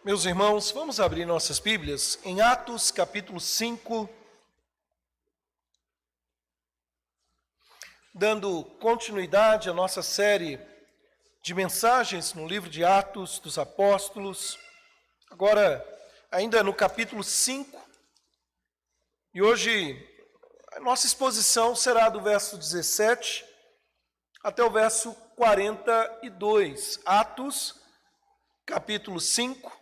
Meus irmãos, vamos abrir nossas Bíblias em Atos capítulo 5, dando continuidade à nossa série de mensagens no livro de Atos dos Apóstolos, agora ainda no capítulo 5, e hoje a nossa exposição será do verso 17 até o verso 42, Atos capítulo 5,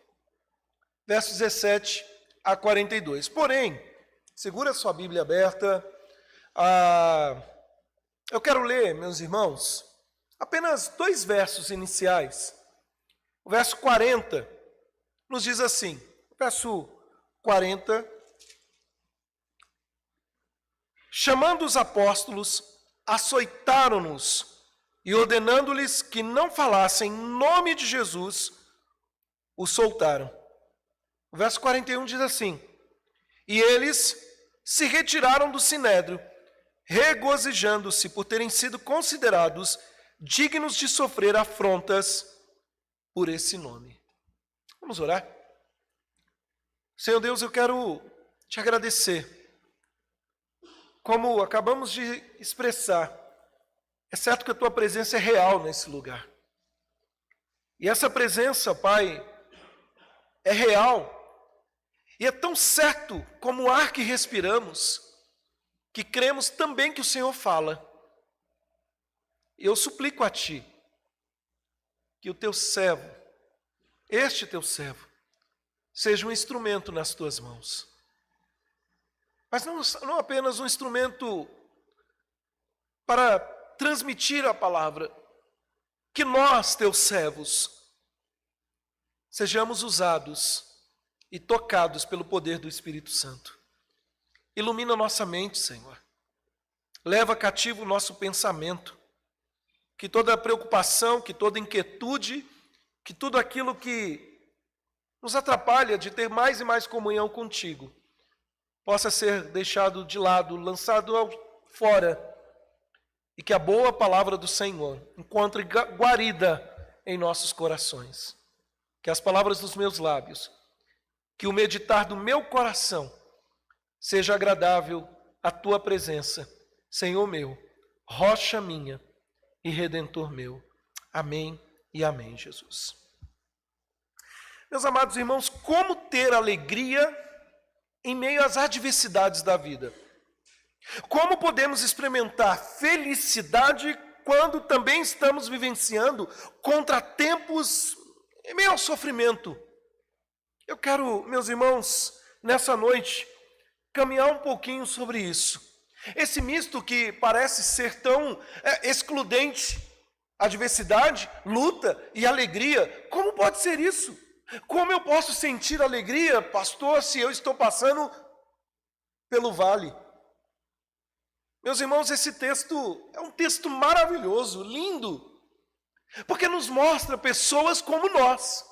versos 17 a 42. Porém, segura sua Bíblia aberta. Eu quero ler, meus irmãos, apenas dois versos iniciais. O verso 40 nos diz assim, verso 40, chamando os apóstolos, açoitaram-nos e ordenando-lhes que não falassem em nome de Jesus, os soltaram. O verso 41 diz assim, e eles se retiraram do sinédrio, regozijando-se por terem sido considerados dignos de sofrer afrontas por esse nome. Vamos orar? Senhor Deus, eu quero te agradecer. Como acabamos de expressar, é certo que a tua presença é real nesse lugar. E essa presença, Pai, é real. E é tão certo como o ar que respiramos, que cremos também que o Senhor fala. Eu suplico a Ti, que o Teu servo, este Teu servo, seja um instrumento nas Tuas mãos. Mas não apenas um instrumento para transmitir a palavra, que nós, Teus servos, sejamos usados e tocados pelo poder do Espírito Santo. Ilumina nossa mente, Senhor. Leva cativo o nosso pensamento. Que toda preocupação, que toda inquietude, que tudo aquilo que nos atrapalha de ter mais e mais comunhão contigo, possa ser deixado de lado, lançado fora, e que a boa palavra do Senhor encontre guarida em nossos corações. Que as palavras dos meus lábios, que o meditar do meu coração seja agradável à tua presença, Senhor meu, rocha minha e redentor meu. Amém e amém, Jesus. Meus amados irmãos, como ter alegria em meio às adversidades da vida? Como podemos experimentar felicidade quando também estamos vivenciando contratempos em meio ao sofrimento? Eu quero, meus irmãos, nessa noite, caminhar um pouquinho sobre isso. Esse misto que parece ser tão excludente, adversidade, luta e alegria, como pode ser isso? Como eu posso sentir alegria, pastor, se eu estou passando pelo vale? Meus irmãos, esse texto é um texto maravilhoso, lindo, porque nos mostra pessoas como nós,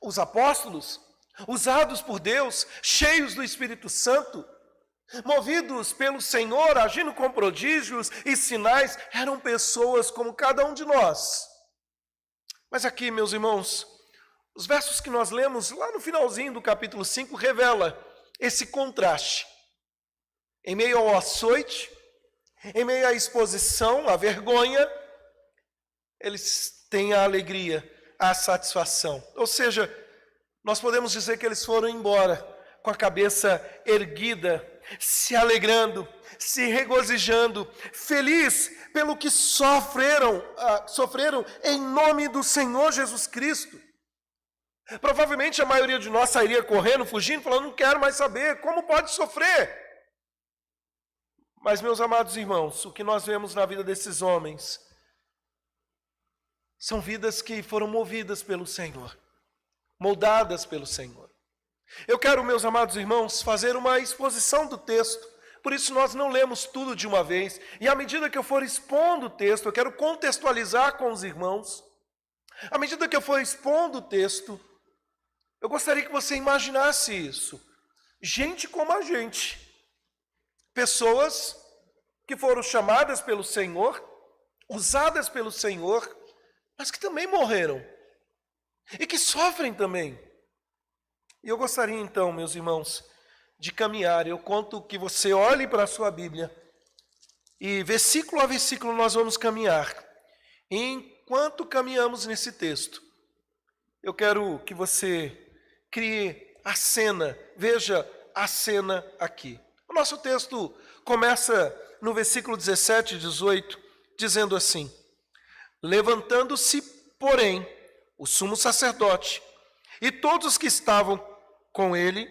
os apóstolos, usados por Deus, cheios do Espírito Santo, movidos pelo Senhor, agindo com prodígios e sinais, eram pessoas como cada um de nós. Mas aqui, meus irmãos, os versos que nós lemos lá no finalzinho do capítulo 5 revela esse contraste. Em meio ao açoite, em meio à exposição, à vergonha, eles têm a alegria, a satisfação. Ou seja, nós podemos dizer que eles foram embora com a cabeça erguida, se alegrando, se regozijando, feliz pelo que sofreram em nome do Senhor Jesus Cristo. Provavelmente a maioria de nós sairia correndo, fugindo, falando, não quero mais saber, como pode sofrer? Mas, meus amados irmãos, o que nós vemos na vida desses homens são vidas que foram movidas pelo Senhor, moldadas pelo Senhor. Eu quero, meus amados irmãos, fazer uma exposição do texto, por isso nós não lemos tudo de uma vez, e à medida que eu for expondo o texto, eu quero contextualizar com os irmãos, à medida que eu for expondo o texto, eu gostaria que você imaginasse isso, gente como a gente, pessoas que foram chamadas pelo Senhor, usadas pelo Senhor, mas que também morreram, e que sofrem também. E eu gostaria então, meus irmãos, de caminhar. Eu conto que você olhe para a sua Bíblia e versículo a versículo nós vamos caminhar. E enquanto caminhamos nesse texto, eu quero que você crie a cena, veja a cena aqui. O nosso texto começa no versículo 17 e 18, dizendo assim: levantando-se, porém, o sumo sacerdote e todos os que estavam com ele,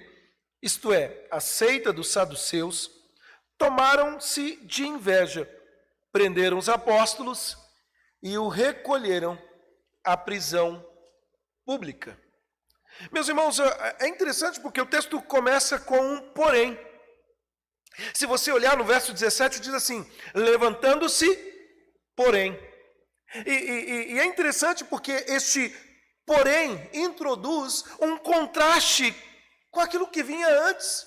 isto é, a seita dos saduceus, tomaram-se de inveja, prenderam os apóstolos e o recolheram à prisão pública. Meus irmãos, é interessante porque o texto começa com um porém. Se você olhar no verso 17, diz assim: levantando-se, porém. E é interessante porque este porém introduz um contraste com aquilo que vinha antes,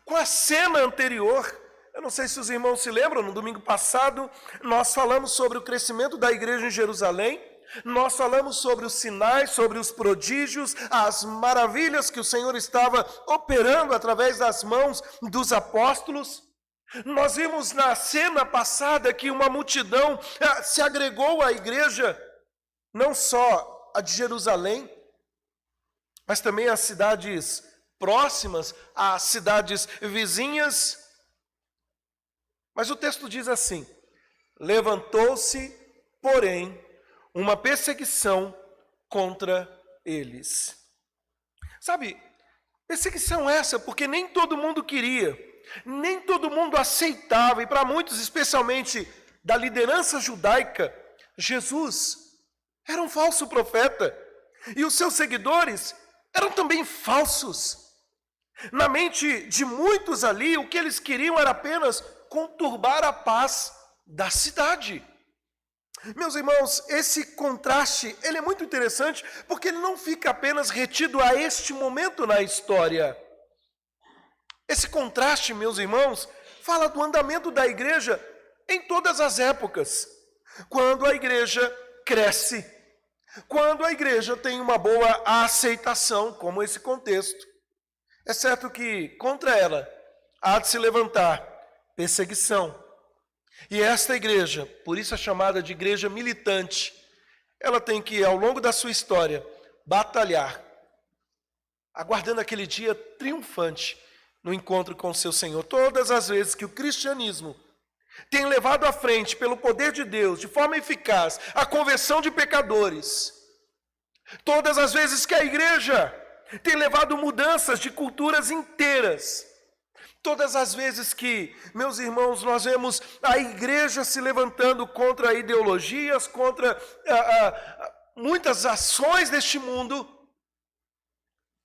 com a cena anterior. Eu não sei se os irmãos se lembram, no domingo passado nós falamos sobre o crescimento da igreja em Jerusalém, nós falamos sobre os sinais, sobre os prodígios, as maravilhas que o Senhor estava operando através das mãos dos apóstolos. Nós vimos na cena passada que uma multidão se agregou à igreja, não só a de Jerusalém, mas também às cidades próximas, às cidades vizinhas. Mas o texto diz assim: levantou-se, porém, uma perseguição contra eles. Sabe, perseguição essa porque nem todo mundo queria, nem todo mundo aceitava, e para muitos, especialmente da liderança judaica, Jesus era um falso profeta, e os seus seguidores eram também falsos. Na mente de muitos ali, o que eles queriam era apenas conturbar a paz da cidade. Meus irmãos, esse contraste, ele é muito interessante, porque ele não fica apenas retido a este momento na história. Esse contraste, meus irmãos, fala do andamento da igreja em todas as épocas. Quando a igreja cresce, quando a igreja tem uma boa aceitação, como esse contexto, é certo que contra ela há de se levantar perseguição. E esta igreja, por isso é chamada de igreja militante, ela tem que, ao longo da sua história, batalhar, aguardando aquele dia triunfante no encontro com o seu Senhor. Todas as vezes que o cristianismo tem levado à frente, pelo poder de Deus, de forma eficaz, a conversão de pecadores, todas as vezes que a igreja tem levado mudanças de culturas inteiras, todas as vezes que, meus irmãos, nós vemos a igreja se levantando contra ideologias, contra muitas ações deste mundo,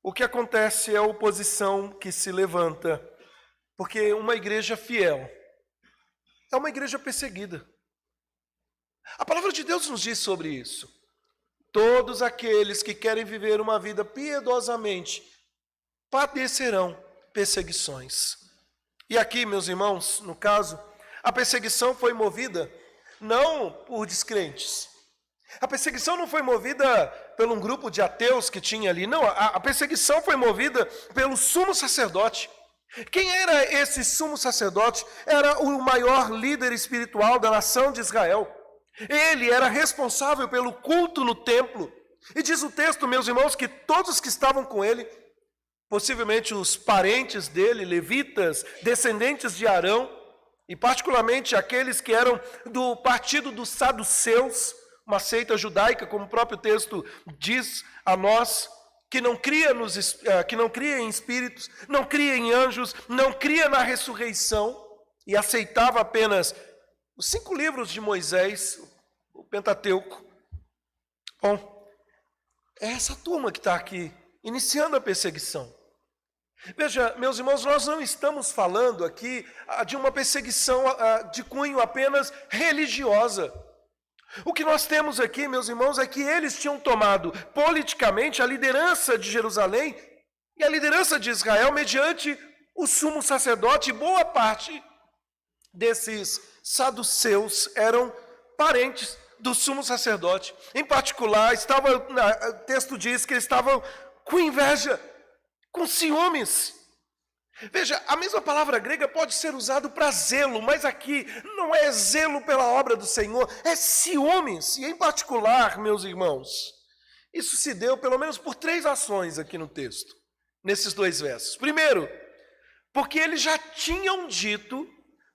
o que acontece é a oposição que se levanta, porque uma igreja fiel é uma igreja perseguida. A palavra de Deus nos diz sobre isso. Todos aqueles que querem viver uma vida piedosamente padecerão perseguições. E aqui, meus irmãos, no caso, a perseguição foi movida não por descrentes. A perseguição não foi movida por um grupo de ateus que tinha ali. Não, a perseguição foi movida pelo sumo sacerdote. Quem era esse sumo sacerdote? Era o maior líder espiritual da nação de Israel. Ele era responsável pelo culto no templo. E diz o texto, meus irmãos, que todos que estavam com ele, possivelmente os parentes dele, levitas, descendentes de Arão, e particularmente aqueles que eram do partido dos saduceus, uma seita judaica, como o próprio texto diz a nós, que não cria em espíritos, não cria em anjos, não cria na ressurreição, e aceitava apenas os 5 livros de Moisés, o Pentateuco. Bom, é essa turma que está aqui, iniciando a perseguição. Veja, meus irmãos, nós não estamos falando aqui de uma perseguição de cunho apenas religiosa. O que nós temos aqui, meus irmãos, é que eles tinham tomado politicamente a liderança de Jerusalém e a liderança de Israel mediante o sumo sacerdote. E boa parte desses saduceus eram parentes do sumo sacerdote. Em particular, o texto diz que eles estavam com inveja. com ciúmes. Veja, a mesma palavra grega pode ser usada para zelo, mas aqui não é zelo pela obra do Senhor, é ciúmes. E em particular, meus irmãos, isso se deu pelo menos por 3 ações aqui no texto, nesses 2 versos. Primeiro, porque eles já tinham dito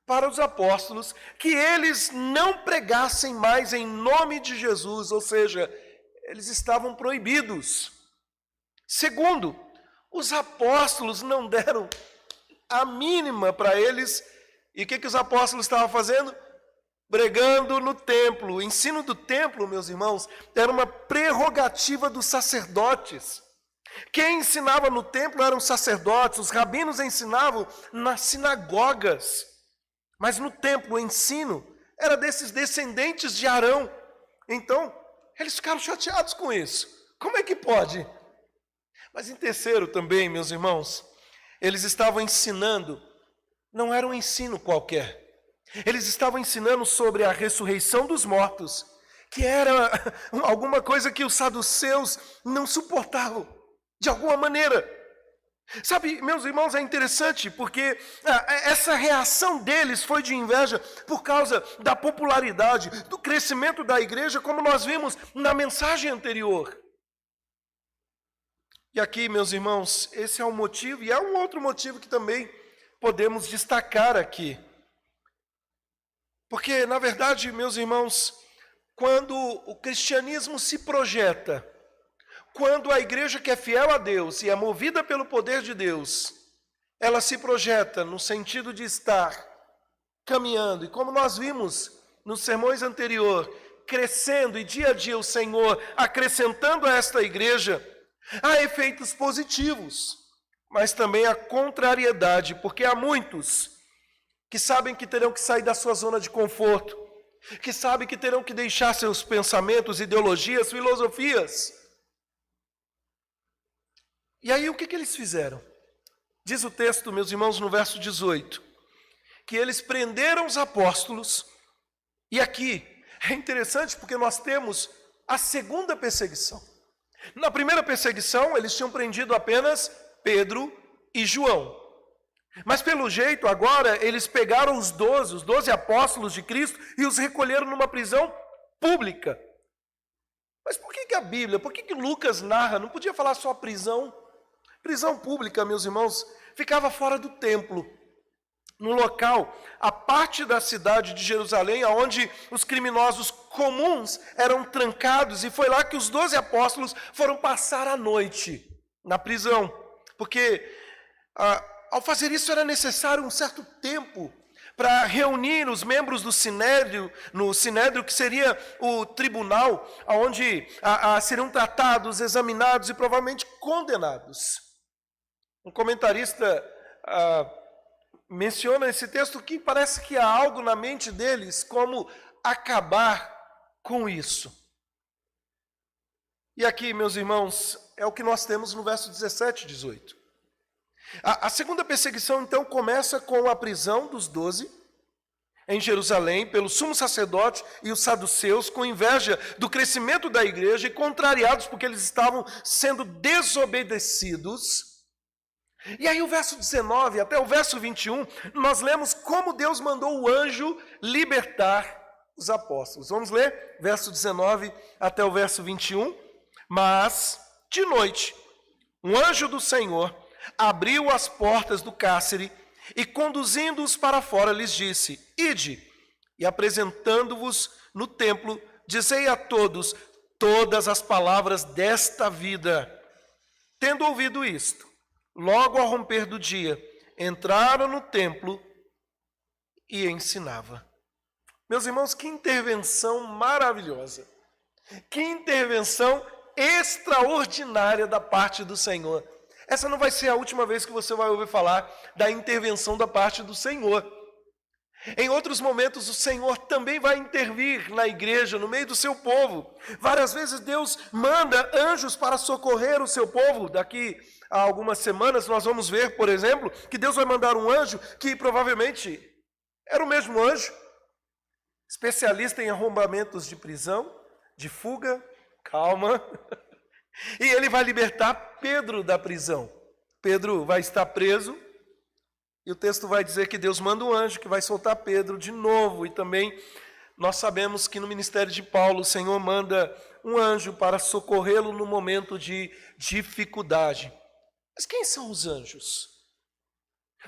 para os apóstolos que eles não pregassem mais em nome de Jesus, ou seja, eles estavam proibidos. Segundo, os apóstolos não deram a mínima para eles. E o que os apóstolos estavam fazendo? Pregando no templo. O ensino do templo, meus irmãos, era uma prerrogativa dos sacerdotes. Quem ensinava no templo eram os sacerdotes, os rabinos ensinavam nas sinagogas. Mas no templo o ensino era desses descendentes de Arão. Então, eles ficaram chateados com isso. Como é que pode? Mas em terceiro também, meus irmãos, eles estavam ensinando, não era um ensino qualquer. Eles estavam ensinando sobre a ressurreição dos mortos, que era alguma coisa que os saduceus não suportavam, de alguma maneira. Sabe, meus irmãos, é interessante, porque essa reação deles foi de inveja por causa da popularidade, do crescimento da igreja, como nós vimos na mensagem anterior. E aqui, meus irmãos, esse é um motivo, e é um outro motivo que também podemos destacar aqui. Porque, na verdade, meus irmãos, quando o cristianismo se projeta, quando a igreja que é fiel a Deus e é movida pelo poder de Deus, ela se projeta no sentido de estar caminhando, e como nós vimos nos sermões anteriores, crescendo, e dia a dia o Senhor acrescentando a esta igreja, há efeitos positivos, mas também há contrariedade, porque há muitos que sabem que terão que sair da sua zona de conforto, que sabem que terão que deixar seus pensamentos, ideologias, filosofias. E aí o que eles fizeram? Diz o texto, meus irmãos, no verso 18, que eles prenderam os apóstolos, e aqui é interessante porque nós temos a segunda perseguição. Na primeira perseguição, eles tinham prendido apenas Pedro e João. Mas pelo jeito, agora, eles pegaram os 12 apóstolos de Cristo e os recolheram numa prisão pública. Mas por que a Bíblia, por que Lucas narra? Não podia falar só prisão? Prisão pública, meus irmãos, ficava fora do templo. No local, a parte da cidade de Jerusalém, onde os criminosos comuns eram trancados, e foi lá que os 12 apóstolos foram passar a noite na prisão, porque ao fazer isso era necessário um certo tempo para reunir os membros do Sinédrio, no Sinédrio que seria o tribunal, onde seriam tratados, examinados e provavelmente condenados. Um comentarista menciona esse texto que parece que há algo na mente deles como acabar com isso. E aqui, meus irmãos, é o que nós temos no verso 17 e 18. A segunda perseguição, então, começa com a prisão dos 12 em Jerusalém pelo sumo sacerdote e os saduceus, com inveja do crescimento da igreja e contrariados porque eles estavam sendo desobedecidos. E aí o verso 19 até o verso 21, nós lemos como Deus mandou o anjo libertar os apóstolos. Vamos ler, verso 19 até o verso 21. Mas, de noite, um anjo do Senhor abriu as portas do cárcere e, conduzindo-os para fora, lhes disse: Ide, e apresentando-vos no templo, dizei a todos todas as palavras desta vida. Tendo ouvido isto, logo ao romper do dia, entraram no templo e ensinava. Meus irmãos, que intervenção maravilhosa. Que intervenção extraordinária da parte do Senhor. Essa não vai ser a última vez que você vai ouvir falar da intervenção da parte do Senhor. Em outros momentos, o Senhor também vai intervir na igreja, no meio do seu povo. Várias vezes Deus manda anjos para socorrer o seu povo. Daqui a algumas semanas nós vamos ver, por exemplo, que Deus vai mandar um anjo que provavelmente era o mesmo anjo, especialista em arrombamentos de prisão, de fuga, calma, e ele vai libertar Pedro da prisão. Pedro vai estar preso, e o texto vai dizer que Deus manda um anjo que vai soltar Pedro de novo. E também nós sabemos que no ministério de Paulo, o Senhor manda um anjo para socorrê-lo no momento de dificuldade. Mas quem são os anjos?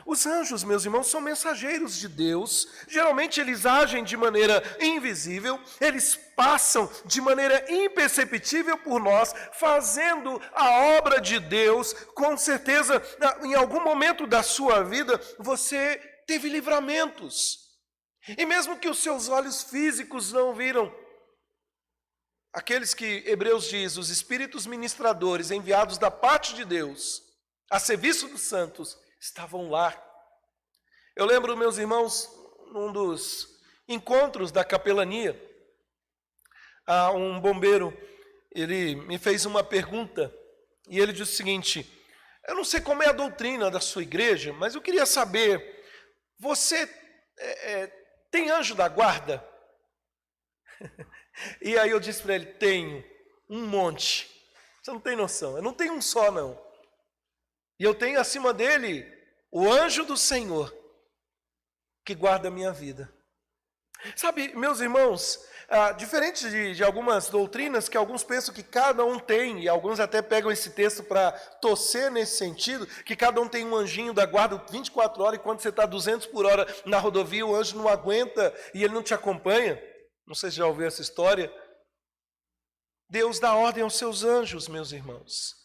Os anjos, meus irmãos, são mensageiros de Deus. Geralmente eles agem de maneira invisível, eles passam de maneira imperceptível por nós, fazendo a obra de Deus. Com certeza, em algum momento da sua vida, você teve livramentos. E mesmo que os seus olhos físicos não viram, aqueles que Hebreus diz, os espíritos ministradores enviados da parte de Deus, a serviço dos santos, estavam lá. Eu lembro, meus irmãos, num dos encontros da capelania, um bombeiro, ele me fez uma pergunta, e ele disse o seguinte: eu não sei como é a doutrina da sua igreja, mas eu queria saber, você tem anjo da guarda? E aí eu disse para ele: tenho, um monte. Você não tem noção, eu não tenho um só não. E eu tenho acima dele o anjo do Senhor, que guarda a minha vida. Sabe, meus irmãos, diferente de algumas doutrinas que alguns pensam que cada um tem, e alguns até pegam esse texto para torcer nesse sentido, que cada um tem um anjinho da guarda 24 horas, e quando você está 200 por hora na rodovia, o anjo não aguenta e ele não te acompanha. Não sei se já ouviu essa história. Deus dá ordem aos seus anjos, meus irmãos.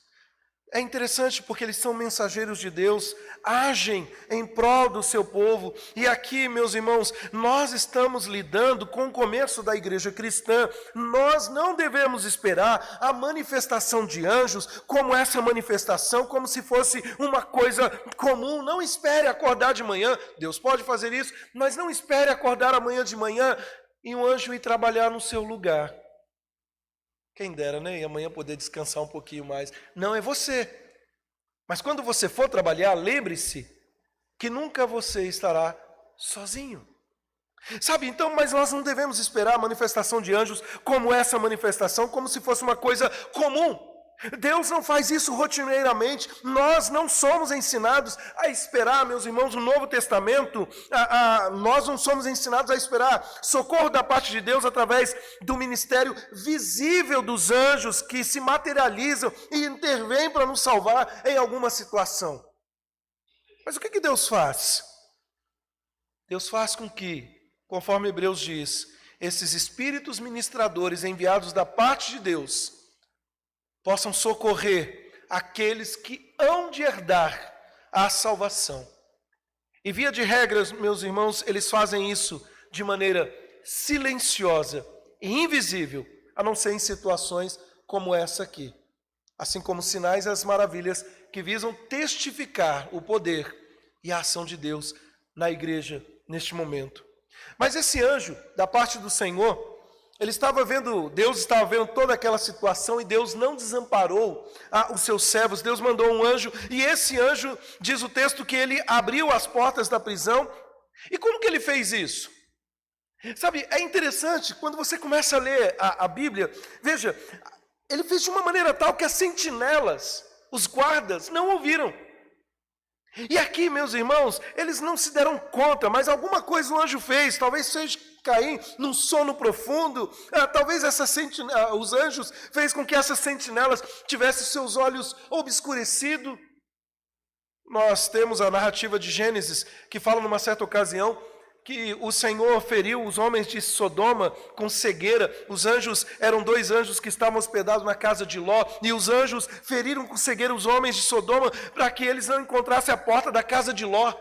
É interessante porque eles são mensageiros de Deus, agem em prol do seu povo. E aqui, meus irmãos, nós estamos lidando com o começo da igreja cristã. Nós não devemos esperar a manifestação de anjos como essa manifestação, como se fosse uma coisa comum. Não espere acordar de manhã, Deus pode fazer isso, mas não espere acordar amanhã de manhã e um anjo ir trabalhar no seu lugar. Quem dera, né? E amanhã poder descansar um pouquinho mais. Não é você. Mas quando você for trabalhar, lembre-se que nunca você estará sozinho. Sabe, então, mas nós não devemos esperar a manifestação de anjos como essa manifestação, como se fosse uma coisa comum. Deus não faz isso rotineiramente. Nós não somos ensinados a esperar, meus irmãos, o Novo Testamento. Nós não somos ensinados a esperar socorro da parte de Deus através do ministério visível dos anjos que se materializam e intervêm para nos salvar em alguma situação. Mas o que Deus faz? Deus faz com que, conforme Hebreus diz, esses espíritos ministradores enviados da parte de Deus possam socorrer aqueles que hão de herdar a salvação. E via de regra, meus irmãos, eles fazem isso de maneira silenciosa e invisível, a não ser em situações como essa aqui. Assim como sinais e as maravilhas que visam testificar o poder e a ação de Deus na igreja neste momento. Mas esse anjo, da parte do Senhor, Deus estava vendo toda aquela situação e Deus não desamparou os seus servos. Deus mandou um anjo e esse anjo, diz o texto, que ele abriu as portas da prisão. E como que ele fez isso? Sabe, é interessante, quando você começa a ler a Bíblia, veja, ele fez de uma maneira tal que as sentinelas, os guardas, não ouviram. E aqui, meus irmãos, eles não se deram conta, mas alguma coisa o anjo fez, talvez seja cair num sono profundo, talvez os anjos fez com que essas sentinelas tivessem seus olhos obscurecidos. Nós temos a narrativa de Gênesis, que fala numa certa ocasião, que o Senhor feriu os homens de Sodoma com cegueira. Os anjos, eram 2 anjos que estavam hospedados na casa de Ló, e os anjos feriram com cegueira os homens de Sodoma, para que eles não encontrassem a porta da casa de Ló.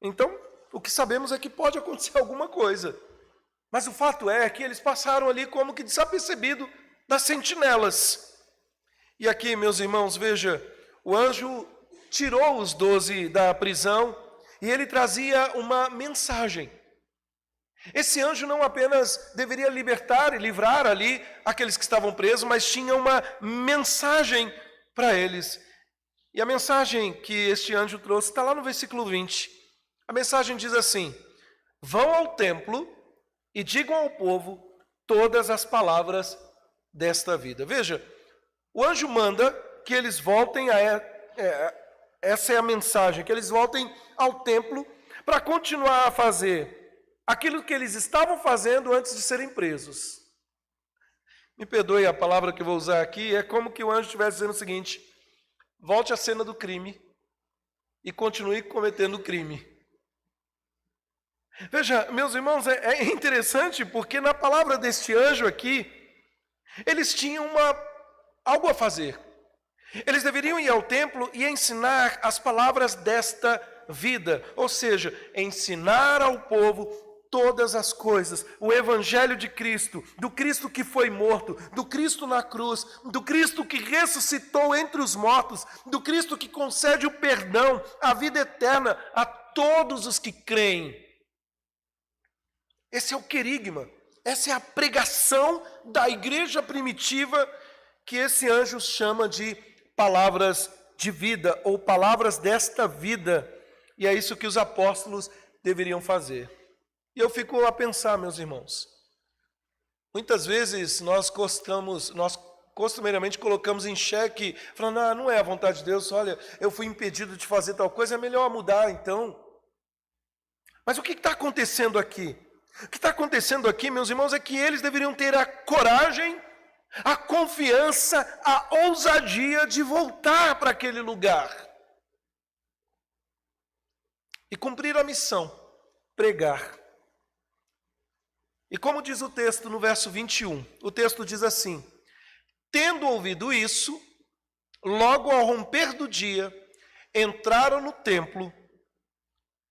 Então, o que sabemos é que pode acontecer alguma coisa. Mas o fato é que eles passaram ali como que desapercebido das sentinelas. E aqui, meus irmãos, veja, o anjo tirou os 12 da prisão e ele trazia uma mensagem. Esse anjo não apenas deveria libertar e livrar ali aqueles que estavam presos, mas tinha uma mensagem para eles. E a mensagem que este anjo trouxe está lá no versículo 20. A mensagem diz assim: vão ao templo e digam ao povo todas as palavras desta vida. Veja, o anjo manda que eles voltem essa é a mensagem, que eles voltem ao templo para continuar a fazer aquilo que eles estavam fazendo antes de serem presos. Me perdoe a palavra que eu vou usar aqui, é como que o anjo estivesse dizendo o seguinte: volte à cena do crime e continue cometendo o crime. Veja, meus irmãos, é interessante porque na palavra deste anjo aqui, eles tinham algo a fazer. Eles deveriam ir ao templo e ensinar as palavras desta vida, ou seja, ensinar ao povo todas as coisas, o evangelho de Cristo, do Cristo que foi morto, do Cristo na cruz, do Cristo que ressuscitou entre os mortos, do Cristo que concede o perdão, a vida eterna a todos os que creem. Esse é o querigma, essa é a pregação da igreja primitiva que esse anjo chama de palavras de vida, ou palavras desta vida, e é isso que os apóstolos deveriam fazer. E eu fico a pensar, meus irmãos, muitas vezes nós costumeiramente colocamos em xeque, falando, não é a vontade de Deus, olha, eu fui impedido de fazer tal coisa, é melhor mudar então. Mas o que está acontecendo aqui? O que está acontecendo aqui, meus irmãos, é que eles deveriam ter a coragem, a confiança, a ousadia de voltar para aquele lugar e cumprir a missão, pregar. E como diz o texto no verso 21, o texto diz assim: tendo ouvido isso, logo ao romper do dia, entraram no templo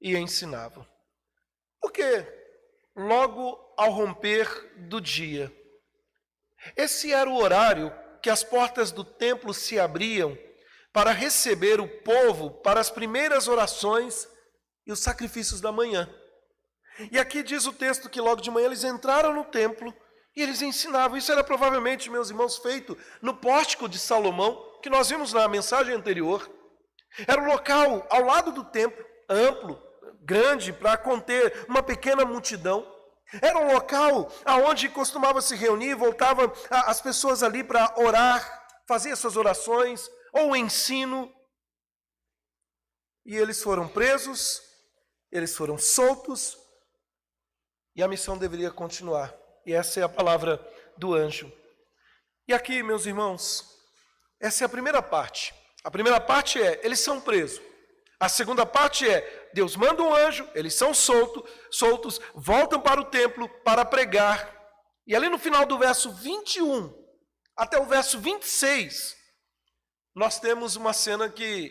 e ensinavam. Por quê? Logo ao romper do dia. Esse era o horário que as portas do templo se abriam para receber o povo para as primeiras orações e os sacrifícios da manhã. E aqui diz o texto que logo de manhã eles entraram no templo e eles ensinavam. Isso era provavelmente, meus irmãos, feito no pórtico de Salomão, que nós vimos na mensagem anterior. Era um local ao lado do templo, amplo, grande, para conter uma pequena multidão. Era um local onde costumava se reunir, voltavam as pessoas ali para orar, fazer suas orações, ou ensino. E eles foram presos, eles foram soltos, e a missão deveria continuar. E essa é a palavra do anjo. E aqui, meus irmãos, essa é a primeira parte. A primeira parte é, eles são presos. A segunda parte é, Deus manda um anjo, eles são soltos, voltam para o templo para pregar. E ali no final do verso 21 até o verso 26, nós temos uma cena que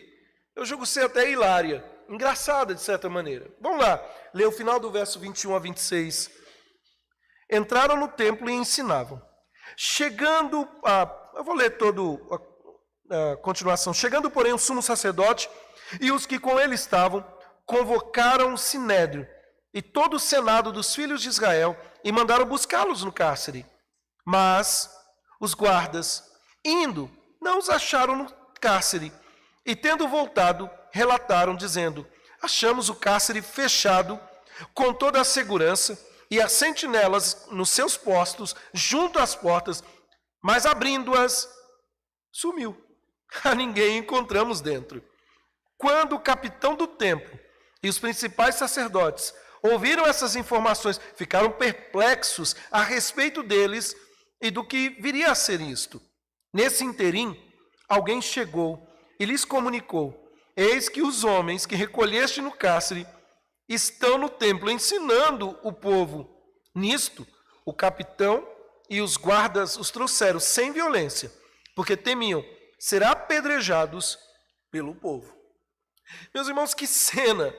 eu julgo ser até hilária, engraçada de certa maneira. Vamos lá, ler o final do verso 21 a 26. Entraram no templo e ensinavam. Eu vou ler todo a continuação. Chegando, porém, o sumo sacerdote e os que com ele estavam, convocaram o sinédrio e todo o senado dos filhos de Israel e mandaram buscá-los no cárcere. Mas os guardas, indo, não os acharam no cárcere, e tendo voltado, relataram, dizendo: achamos o cárcere fechado, com toda a segurança, e as sentinelas nos seus postos, junto às portas, mas abrindo-as, sumiu. A ninguém encontramos dentro. Quando o capitão do templo e os principais sacerdotes ouviram essas informações, ficaram perplexos a respeito deles e do que viria a ser isto. Nesse interim, alguém chegou e lhes comunicou: eis que os homens que recolheste no cárcere estão no templo ensinando o povo. Nisto, o capitão e os guardas os trouxeram sem violência, porque temiam ser apedrejados pelo povo. Meus irmãos, que cena!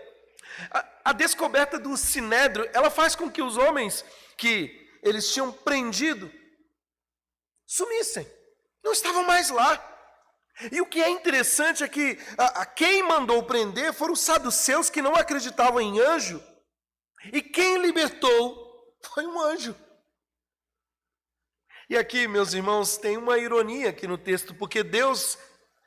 A descoberta do sinédrio, ela faz com que os homens que eles tinham prendido sumissem, não estavam mais lá. E o que é interessante é que quem mandou prender foram os saduceus que não acreditavam em anjo, e quem libertou foi um anjo. E aqui, meus irmãos, tem uma ironia aqui no texto, porque Deus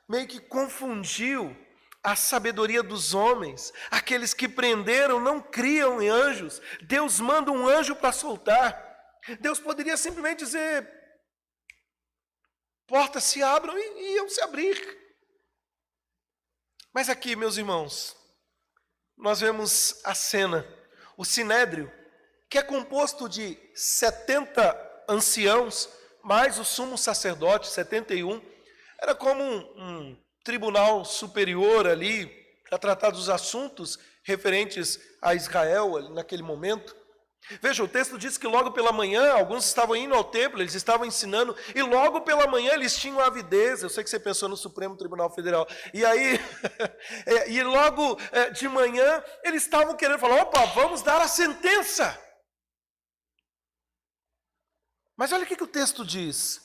meio que confundiu a sabedoria dos homens. Aqueles que prenderam não criam em anjos. Deus manda um anjo para soltar. Deus poderia simplesmente dizer: portas se abram e iam se abrir. Mas aqui, meus irmãos, nós vemos a cena, o sinédrio, que é composto de 70 anciãos, mais o sumo sacerdote, 71, era como um tribunal superior ali, para tratar dos assuntos referentes a Israel naquele momento. Veja, o texto diz que logo pela manhã, alguns estavam indo ao templo, eles estavam ensinando, e logo pela manhã eles tinham avidez. Eu sei que você pensou no Supremo Tribunal Federal, e aí, e logo de manhã, eles estavam querendo falar, opa, vamos dar a sentença. Mas olha o que o texto diz: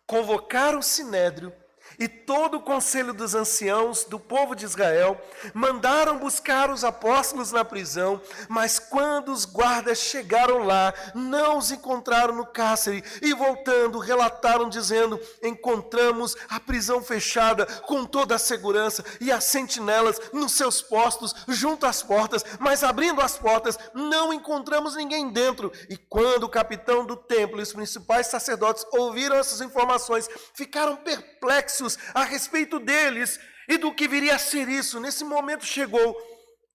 convocaram o sinédrio e todo o conselho dos anciãos do povo de Israel, mandaram buscar os apóstolos na prisão, mas quando os guardas chegaram lá, não os encontraram no cárcere, e voltando, relataram dizendo, encontramos a prisão fechada com toda a segurança, e as sentinelas nos seus postos, junto às portas, mas abrindo as portas, não encontramos ninguém dentro. E quando o capitão do templo e os principais sacerdotes ouviram essas informações, ficaram perplexos a respeito deles e do que viria a ser isso. Nesse momento chegou,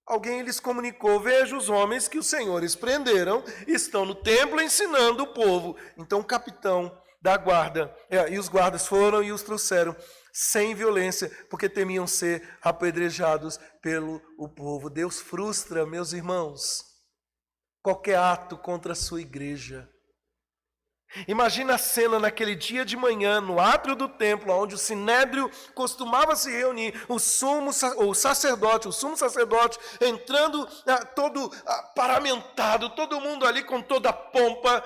alguém lhes comunicou, veja, os homens que os senhores prenderam estão no templo ensinando o povo. Então o capitão da guarda e os guardas foram e os trouxeram sem violência, porque temiam ser apedrejados pelo povo. Deus frustra, meus irmãos, qualquer ato contra a sua igreja. Imagina a cena naquele dia de manhã, no átrio do templo, onde o sinédrio costumava se reunir, o sumo sacerdote entrando todo paramentado, todo mundo ali com toda a pompa.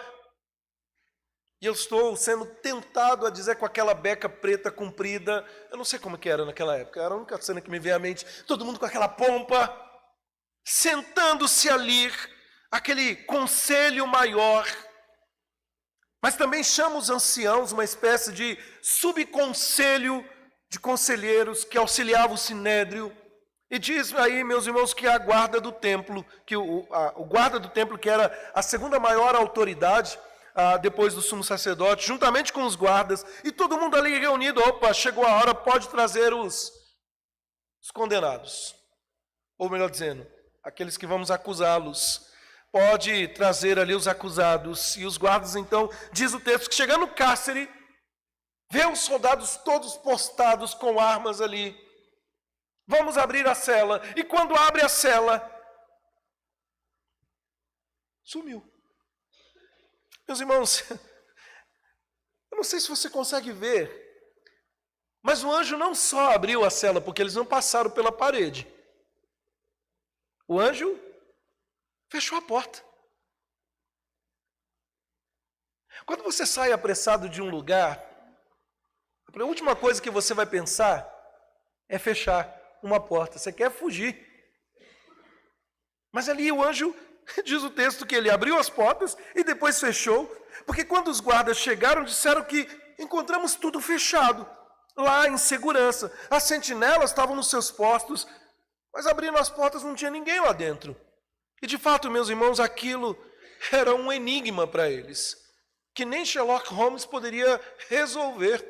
E eu estou sendo tentado a dizer com aquela beca preta comprida, eu não sei como que era naquela época, era a única cena que me veio à mente, todo mundo com aquela pompa, sentando-se ali, aquele conselho maior. Mas também chama os anciãos, uma espécie de subconselho de conselheiros que auxiliava o sinédrio. E diz aí, meus irmãos, que a guarda do templo, que o guarda do templo, que era a segunda maior autoridade, depois do sumo sacerdote, juntamente com os guardas, e todo mundo ali reunido, opa, chegou a hora, pode trazer os condenados. Ou melhor dizendo, aqueles que vamos acusá-los. Pode trazer ali os acusados. E os guardas, então, diz o texto, que chegando no cárcere, vê os soldados todos postados com armas ali. Vamos abrir a cela. E quando abre a cela, sumiu. Meus irmãos, eu não sei se você consegue ver, mas o anjo não só abriu a cela, porque eles não passaram pela parede. O anjo fechou a porta. Quando você sai apressado de um lugar, a última coisa que você vai pensar é fechar uma porta. Você quer fugir. Mas ali o anjo, diz o texto que ele abriu as portas e depois fechou, porque quando os guardas chegaram, disseram que encontramos tudo fechado, lá em segurança. As sentinelas estavam nos seus postos, mas abrindo as portas não tinha ninguém lá dentro. E de fato, meus irmãos, aquilo era um enigma para eles, que nem Sherlock Holmes poderia resolver.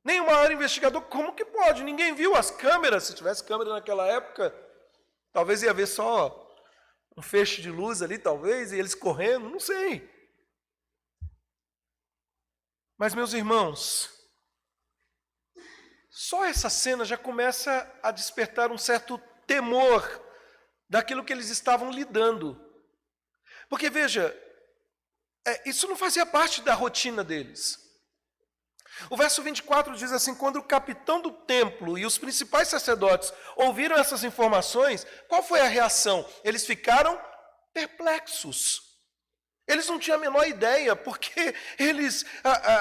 Nem o maior investigador, como que pode? Ninguém viu as câmeras. Se tivesse câmera naquela época, talvez ia ver só um feixe de luz ali, talvez, e eles correndo, não sei. Mas, meus irmãos, só essa cena já começa a despertar um certo temor daquilo que eles estavam lidando. Porque, veja, isso não fazia parte da rotina deles. O verso 24 diz assim, quando o capitão do templo e os principais sacerdotes ouviram essas informações, qual foi a reação? Eles ficaram perplexos. Eles não tinham a menor ideia, porque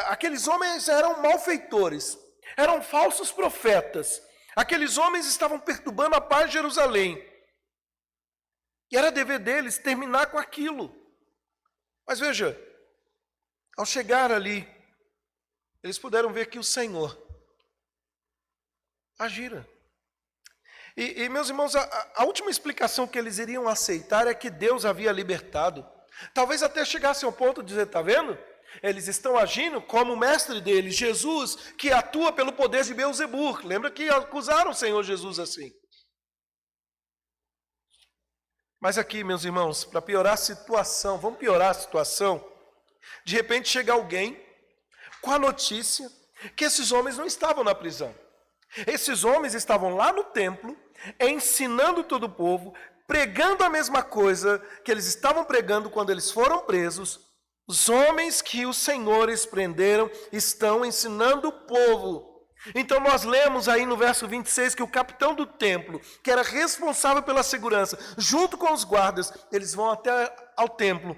aqueles homens eram malfeitores, eram falsos profetas. Aqueles homens estavam perturbando a paz de Jerusalém. E era dever deles terminar com aquilo. Mas veja, ao chegar ali, eles puderam ver que o Senhor agira. E meus irmãos, a última explicação que eles iriam aceitar é que Deus havia libertado. Talvez até chegasse ao ponto de dizer, está vendo? Eles estão agindo como o mestre deles, Jesus, que atua pelo poder de Beelzebul. Lembra que acusaram o Senhor Jesus assim. Mas aqui, meus irmãos, para piorar a situação, vamos piorar a situação, de repente chega alguém com a notícia que esses homens não estavam na prisão. Esses homens estavam lá no templo, ensinando todo o povo, pregando a mesma coisa que eles estavam pregando quando eles foram presos. Os homens que os senhores prenderam estão ensinando o povo. Então nós lemos aí no verso 26 que o capitão do templo, que era responsável pela segurança, junto com os guardas, eles vão até ao templo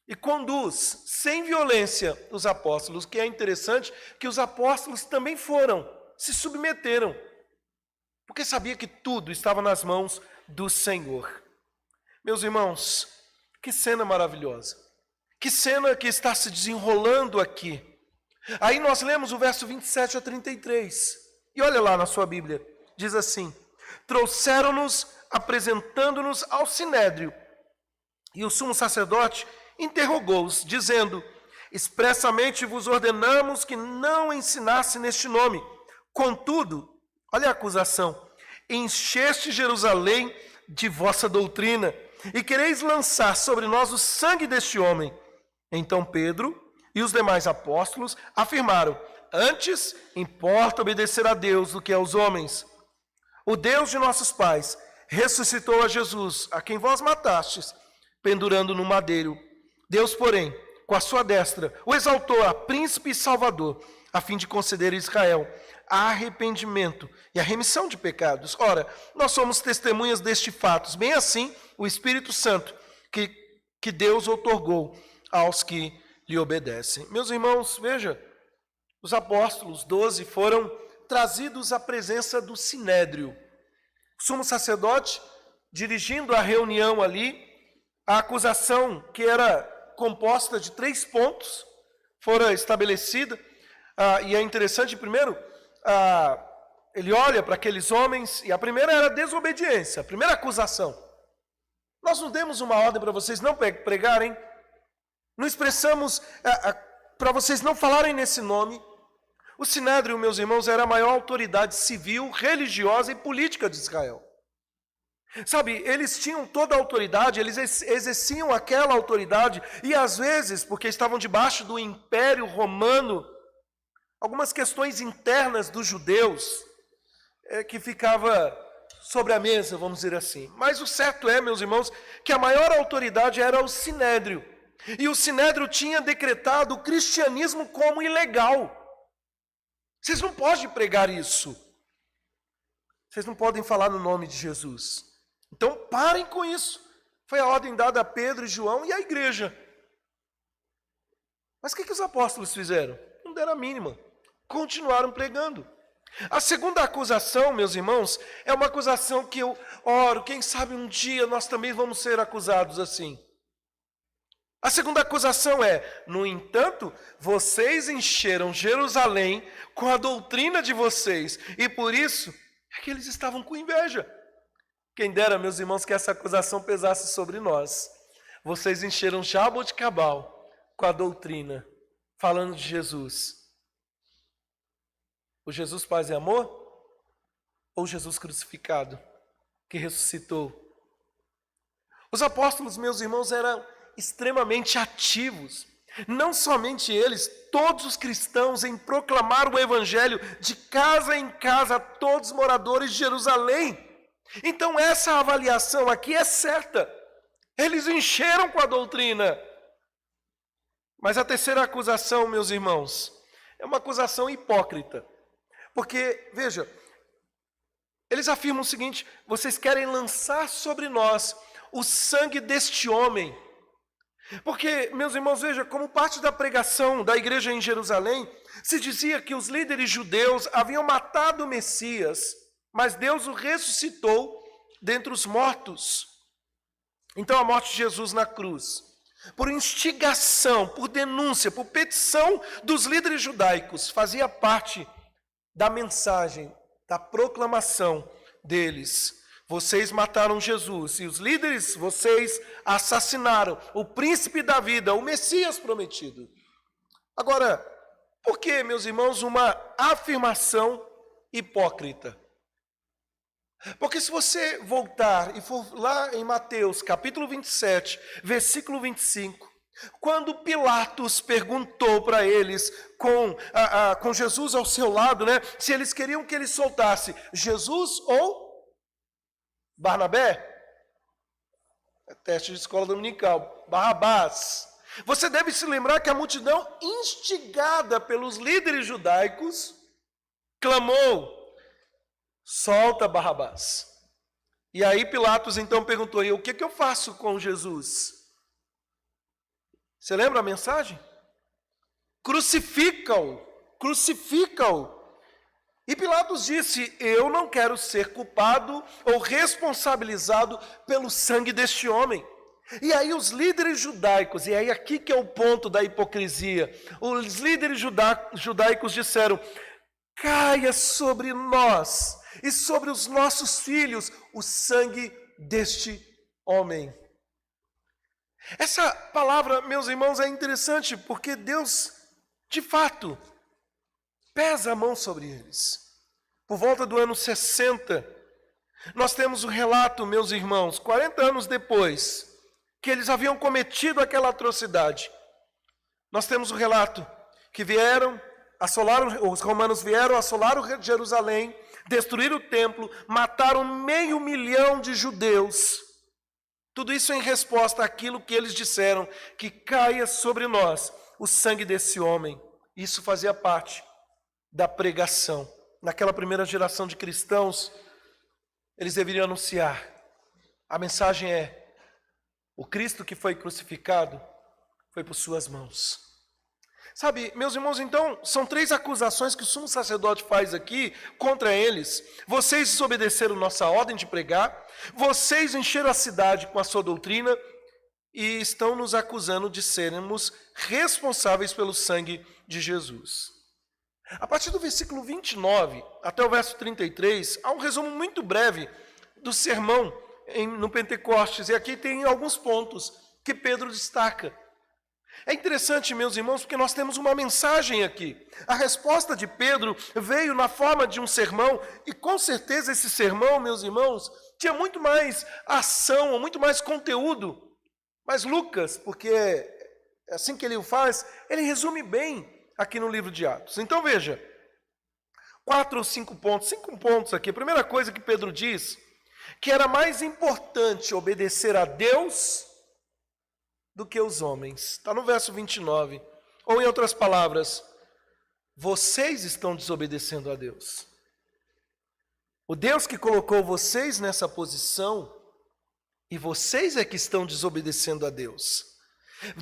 e conduz sem violência os apóstolos. O que é interessante, que os apóstolos também foram, se submeteram, porque sabia que tudo estava nas mãos do Senhor. Meus irmãos, que cena maravilhosa, que cena que está se desenrolando aqui. Aí nós lemos o verso 27 a 33, e olha lá na sua Bíblia, diz assim: trouxeram-nos, apresentando-nos ao Sinédrio, e o sumo sacerdote interrogou-os, dizendo: expressamente vos ordenamos que não ensinasse neste nome. Contudo, olha a acusação: encheste Jerusalém de vossa doutrina, e quereis lançar sobre nós o sangue deste homem. Então Pedro e os demais apóstolos afirmaram: antes importa obedecer a Deus do que aos homens. O Deus de nossos pais ressuscitou a Jesus, a quem vós matastes, pendurando no madeiro. Deus, porém, com a sua destra, o exaltou a príncipe e salvador, a fim de conceder a Israel arrependimento e a remissão de pecados. Ora, nós somos testemunhas destes fatos, bem assim o Espírito Santo que Deus outorgou aos que lhe obedecem. Meus irmãos, veja, os apóstolos 12 foram trazidos à presença do Sinédrio. O sumo sacerdote, dirigindo a reunião ali, a acusação, que era composta de 3 pontos, fora estabelecida. E é interessante, primeiro, ele olha para aqueles homens, e a primeira era a desobediência, a primeira acusação. Nós não demos uma ordem para vocês não pregarem, não expressamos para vocês não falarem nesse nome. O Sinédrio, meus irmãos, era a maior autoridade civil, religiosa e política de Israel. Sabe, eles tinham toda a autoridade, eles exerciam aquela autoridade, e às vezes, porque estavam debaixo do Império Romano, algumas questões internas dos judeus que ficava sobre a mesa, vamos dizer assim. Mas o certo é, meus irmãos, que a maior autoridade era o Sinédrio. E o Sinédrio tinha decretado o cristianismo como ilegal. Vocês não podem pregar isso. Vocês não podem falar no nome de Jesus. Então parem com isso. Foi a ordem dada a Pedro e João e à igreja. Mas o que os apóstolos fizeram? Não deram a mínima. Continuaram pregando. A segunda acusação, meus irmãos, é uma acusação que eu oro, quem sabe um dia nós também vamos ser acusados assim. A segunda acusação é: no entanto, vocês encheram Jerusalém com a doutrina de vocês, e por isso é que eles estavam com inveja. Quem dera, meus irmãos, que essa acusação pesasse sobre nós. Vocês encheram Jaboticabal com a doutrina, falando de Jesus. O Jesus Paz e Amor? Ou Jesus crucificado, que ressuscitou? Os apóstolos, meus irmãos, eram extremamente ativos. Não somente eles, todos os cristãos, em proclamar o evangelho de casa em casa a todos os moradores de Jerusalém. Então essa avaliação aqui é certa. Eles encheram com a doutrina. Mas a terceira acusação, meus irmãos, é uma acusação hipócrita. Porque, veja, eles afirmam o seguinte: vocês querem lançar sobre nós o sangue deste homem. Porque, meus irmãos, veja, como parte da pregação da igreja em Jerusalém, se dizia que os líderes judeus haviam matado o Messias, mas Deus o ressuscitou dentre os mortos. Então a morte de Jesus na cruz, por instigação, por denúncia, por petição dos líderes judaicos, fazia parte da mensagem, da proclamação deles. Vocês mataram Jesus, e os líderes, vocês assassinaram o príncipe da vida, o Messias prometido. Agora, por que, meus irmãos, uma afirmação hipócrita? Porque se você voltar e for lá em Mateus, capítulo 27, versículo 25, quando Pilatos perguntou para eles, com Jesus ao seu lado, né, se eles queriam que ele soltasse Jesus ou Barnabé, é teste de escola dominical, Barrabás. Você deve se lembrar que a multidão, instigada pelos líderes judaicos, clamou: solta Barrabás. E aí Pilatos então perguntou: e o que eu faço com Jesus? Você lembra a mensagem? Crucifica-o, crucifica-o. E Pilatos disse: eu não quero ser culpado ou responsabilizado pelo sangue deste homem. E aí os líderes judaicos, e aí aqui que é o ponto da hipocrisia, os líderes judaicos disseram: caia sobre nós e sobre os nossos filhos o sangue deste homem. Essa palavra, meus irmãos, é interessante porque Deus, de fato, pesa a mão sobre eles. Por volta do ano 60, nós temos o relato, meus irmãos, 40 anos depois, que eles haviam cometido aquela atrocidade. Nós temos o relato que os romanos vieram, assolaram Jerusalém, destruíram o templo, mataram 500.000 de judeus. Tudo isso em resposta àquilo que eles disseram, que caia sobre nós o sangue desse homem. Isso fazia parte da pregação. Naquela primeira geração de cristãos, eles deveriam anunciar. A mensagem é: o Cristo que foi crucificado foi por suas mãos. Sabe, meus irmãos, então, são 3 acusações que o sumo sacerdote faz aqui contra eles. Vocês desobedeceram nossa ordem de pregar, vocês encheram a cidade com a sua doutrina e estão nos acusando de sermos responsáveis pelo sangue de Jesus. A partir do versículo 29 até o verso 33, há um resumo muito breve do sermão no Pentecostes, e aqui tem alguns pontos que Pedro destaca. É interessante, meus irmãos, porque nós temos uma mensagem aqui. A resposta de Pedro veio na forma de um sermão, e com certeza esse sermão, meus irmãos, tinha muito mais ação, muito mais conteúdo. Mas Lucas, porque é assim que ele o faz, ele resume bem aqui no livro de Atos. Então veja, 4 ou 5 pontos, 5 pontos aqui. A primeira coisa que Pedro diz, que era mais importante obedecer a Deus do que os homens. Está no verso 29. Ou em outras palavras, vocês estão desobedecendo a Deus. O Deus que colocou vocês nessa posição, e vocês é que estão desobedecendo a Deus.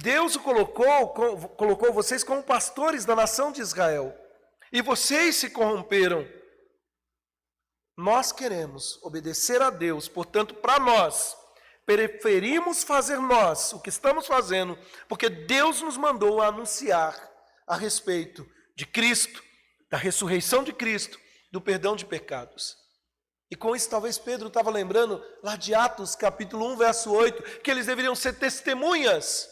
Deus colocou vocês como pastores da nação de Israel, e vocês se corromperam. Nós queremos obedecer a Deus, portanto, para nós, preferimos fazer nós o que estamos fazendo, porque Deus nos mandou a anunciar a respeito de Cristo, da ressurreição de Cristo, do perdão de pecados. E com isso talvez Pedro estava lembrando lá de Atos capítulo 1, verso 8, que eles deveriam ser testemunhas.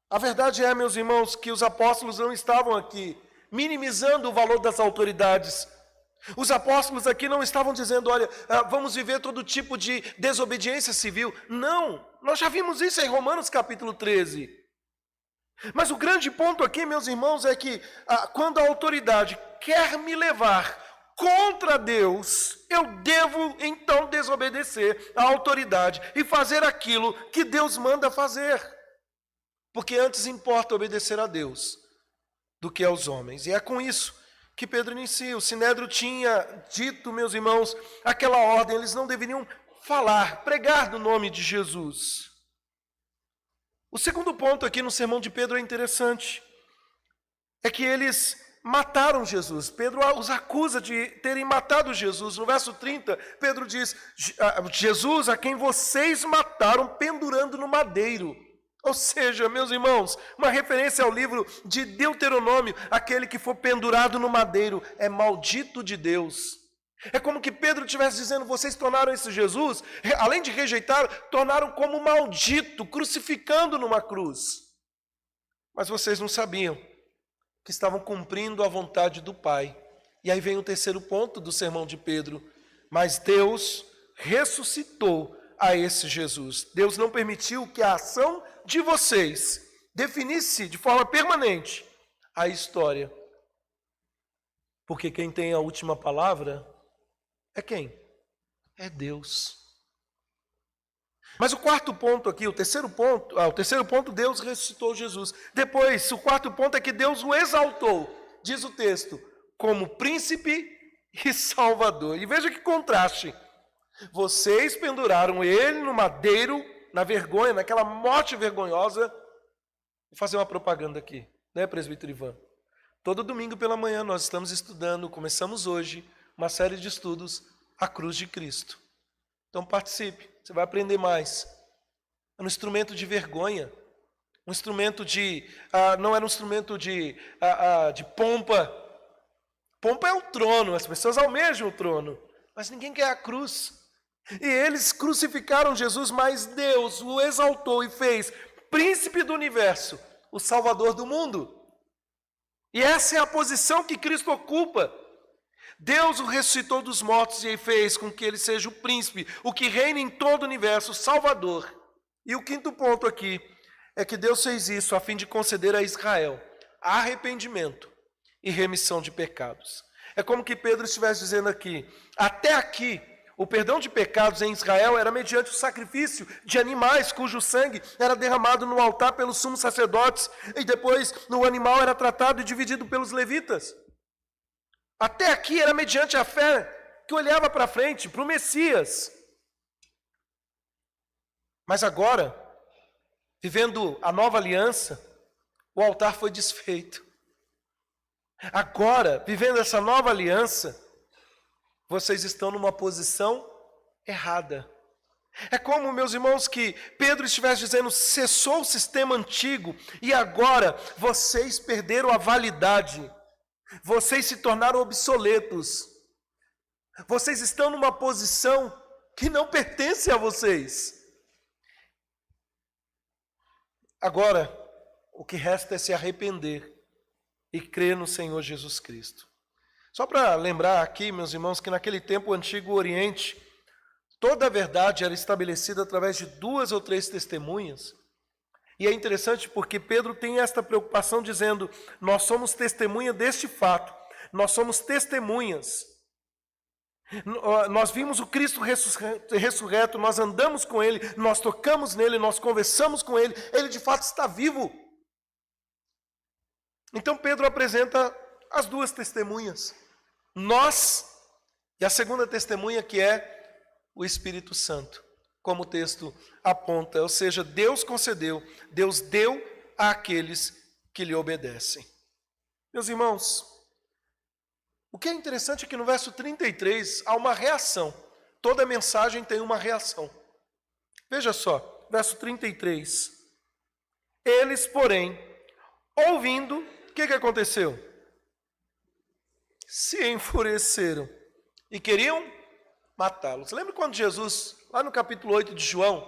A verdade é, meus irmãos, que os apóstolos não estavam aqui minimizando o valor das autoridades. Os apóstolos aqui não estavam dizendo: olha, vamos viver todo tipo de desobediência civil. Não, nós já vimos isso em Romanos capítulo 13. Mas o grande ponto aqui, meus irmãos, é que quando a autoridade quer me levar contra Deus, eu devo então desobedecer à autoridade e fazer aquilo que Deus manda fazer. Porque antes importa obedecer a Deus do que aos homens. E é com isso que Pedro inicia. O Sinédrio tinha dito, meus irmãos, aquela ordem, eles não deveriam falar, pregar no nome de Jesus. O segundo ponto aqui no sermão de Pedro é interessante. É que eles mataram Jesus. Pedro os acusa de terem matado Jesus. No verso 30, Pedro diz: Jesus a quem vocês mataram pendurando no madeiro. Ou seja, meus irmãos, uma referência ao livro de Deuteronômio: aquele que for pendurado no madeiro é maldito de Deus. É como que Pedro estivesse dizendo: vocês tornaram esse Jesus, além de rejeitar, tornaram como maldito, crucificando numa cruz. Mas vocês não sabiam que estavam cumprindo a vontade do Pai. E aí vem o terceiro ponto do sermão de Pedro. Mas Deus ressuscitou a esse Jesus. Deus não permitiu que a ação de vocês definisse de forma permanente a história. Porque quem tem a última palavra é quem? É Deus. Mas o quarto ponto aqui, o terceiro ponto, Deus ressuscitou Jesus. Depois, o quarto ponto é que Deus o exaltou, diz o texto, como príncipe e salvador. E veja que contraste. Vocês penduraram ele no madeiro, na vergonha, naquela morte vergonhosa. Vou fazer uma propaganda aqui, né, presbítero Ivan? Todo domingo pela manhã nós estamos estudando, começamos hoje, uma série de estudos, a cruz de Cristo. Então participe, você vai aprender mais. É um instrumento de vergonha, um instrumento não era um instrumento de pompa. Pompa é o trono, as pessoas almejam o trono, mas ninguém quer a cruz. E eles crucificaram Jesus, mas Deus o exaltou e fez príncipe do universo, o salvador do mundo. E essa é a posição que Cristo ocupa. Deus o ressuscitou dos mortos e fez com que ele seja o príncipe, o que reina em todo o universo, o salvador. E o quinto ponto aqui é que Deus fez isso a fim de conceder a Israel arrependimento e remissão de pecados. É como que Pedro estivesse dizendo aqui, até aqui, o perdão de pecados em Israel era mediante o sacrifício de animais cujo sangue era derramado no altar pelos sumos sacerdotes e depois o animal era tratado e dividido pelos levitas. Até aqui era mediante a fé que olhava para frente, para o Messias. Mas agora, vivendo a nova aliança, o altar foi desfeito. Agora, vivendo essa nova aliança, vocês estão numa posição errada. É como, meus irmãos, que Pedro estivesse dizendo, cessou o sistema antigo e agora vocês perderam a validade. Vocês se tornaram obsoletos. Vocês estão numa posição que não pertence a vocês. Agora, o que resta é se arrepender e crer no Senhor Jesus Cristo. Só para lembrar aqui, meus irmãos, que naquele tempo, o Antigo Oriente, toda a verdade era estabelecida através de 2 ou 3 testemunhas. E é interessante porque Pedro tem esta preocupação dizendo, nós somos testemunha deste fato, nós somos testemunhas. Nós vimos o Cristo ressurreto, nós andamos com Ele, nós tocamos nele, nós conversamos com Ele, Ele de fato está vivo. Então Pedro apresenta as 2 testemunhas, nós e a segunda testemunha que é o Espírito Santo, como o texto aponta, ou seja, Deus concedeu, Deus deu àqueles que lhe obedecem. Meus irmãos, o que é interessante é que no verso 33 há uma reação, toda mensagem tem uma reação. Veja só, verso 33, eles, porém, ouvindo, o que aconteceu? Se enfureceram e queriam matá-los. Lembra quando Jesus, lá no capítulo 8 de João,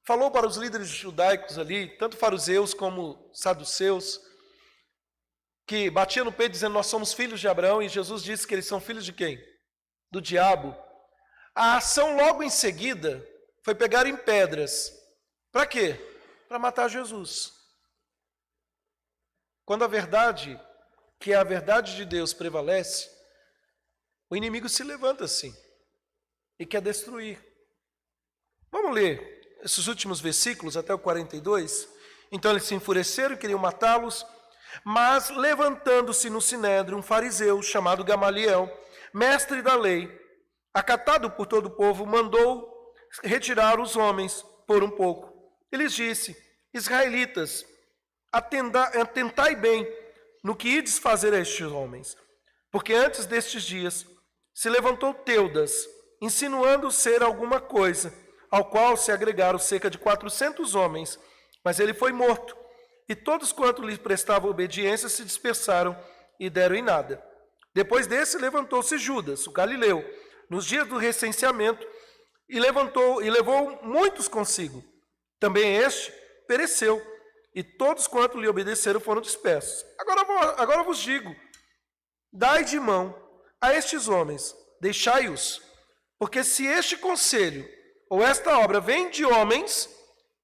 falou para os líderes judaicos ali, tanto fariseus como saduceus, que batiam no peito dizendo, nós somos filhos de Abraão, e Jesus disse que eles são filhos de quem? Do diabo. A ação logo em seguida foi pegar em pedras. Para quê? Para matar Jesus. Quando a verdade, que é a verdade de Deus, prevalece, o inimigo se levanta assim e quer destruir. Vamos ler esses últimos versículos até o 42. Então eles se enfureceram e queriam matá-los, mas levantando-se no sinédrio um fariseu chamado Gamaliel, mestre da lei, acatado por todo o povo, mandou retirar os homens por um pouco. E lhes disse, israelitas, atentai bem no que ides fazer a estes homens, porque antes destes dias se levantou Teudas, insinuando ser alguma coisa, ao qual se agregaram cerca de 400 homens, mas ele foi morto, e todos quanto lhe prestavam obediência se dispersaram e deram em nada. Depois desse levantou-se Judas, o galileu, nos dias do recenseamento, e levou muitos consigo. Também este pereceu, e todos quanto lhe obedeceram foram dispersos. Agora vos digo, dai de mão a estes homens, deixai-os, porque se este conselho ou esta obra vem de homens,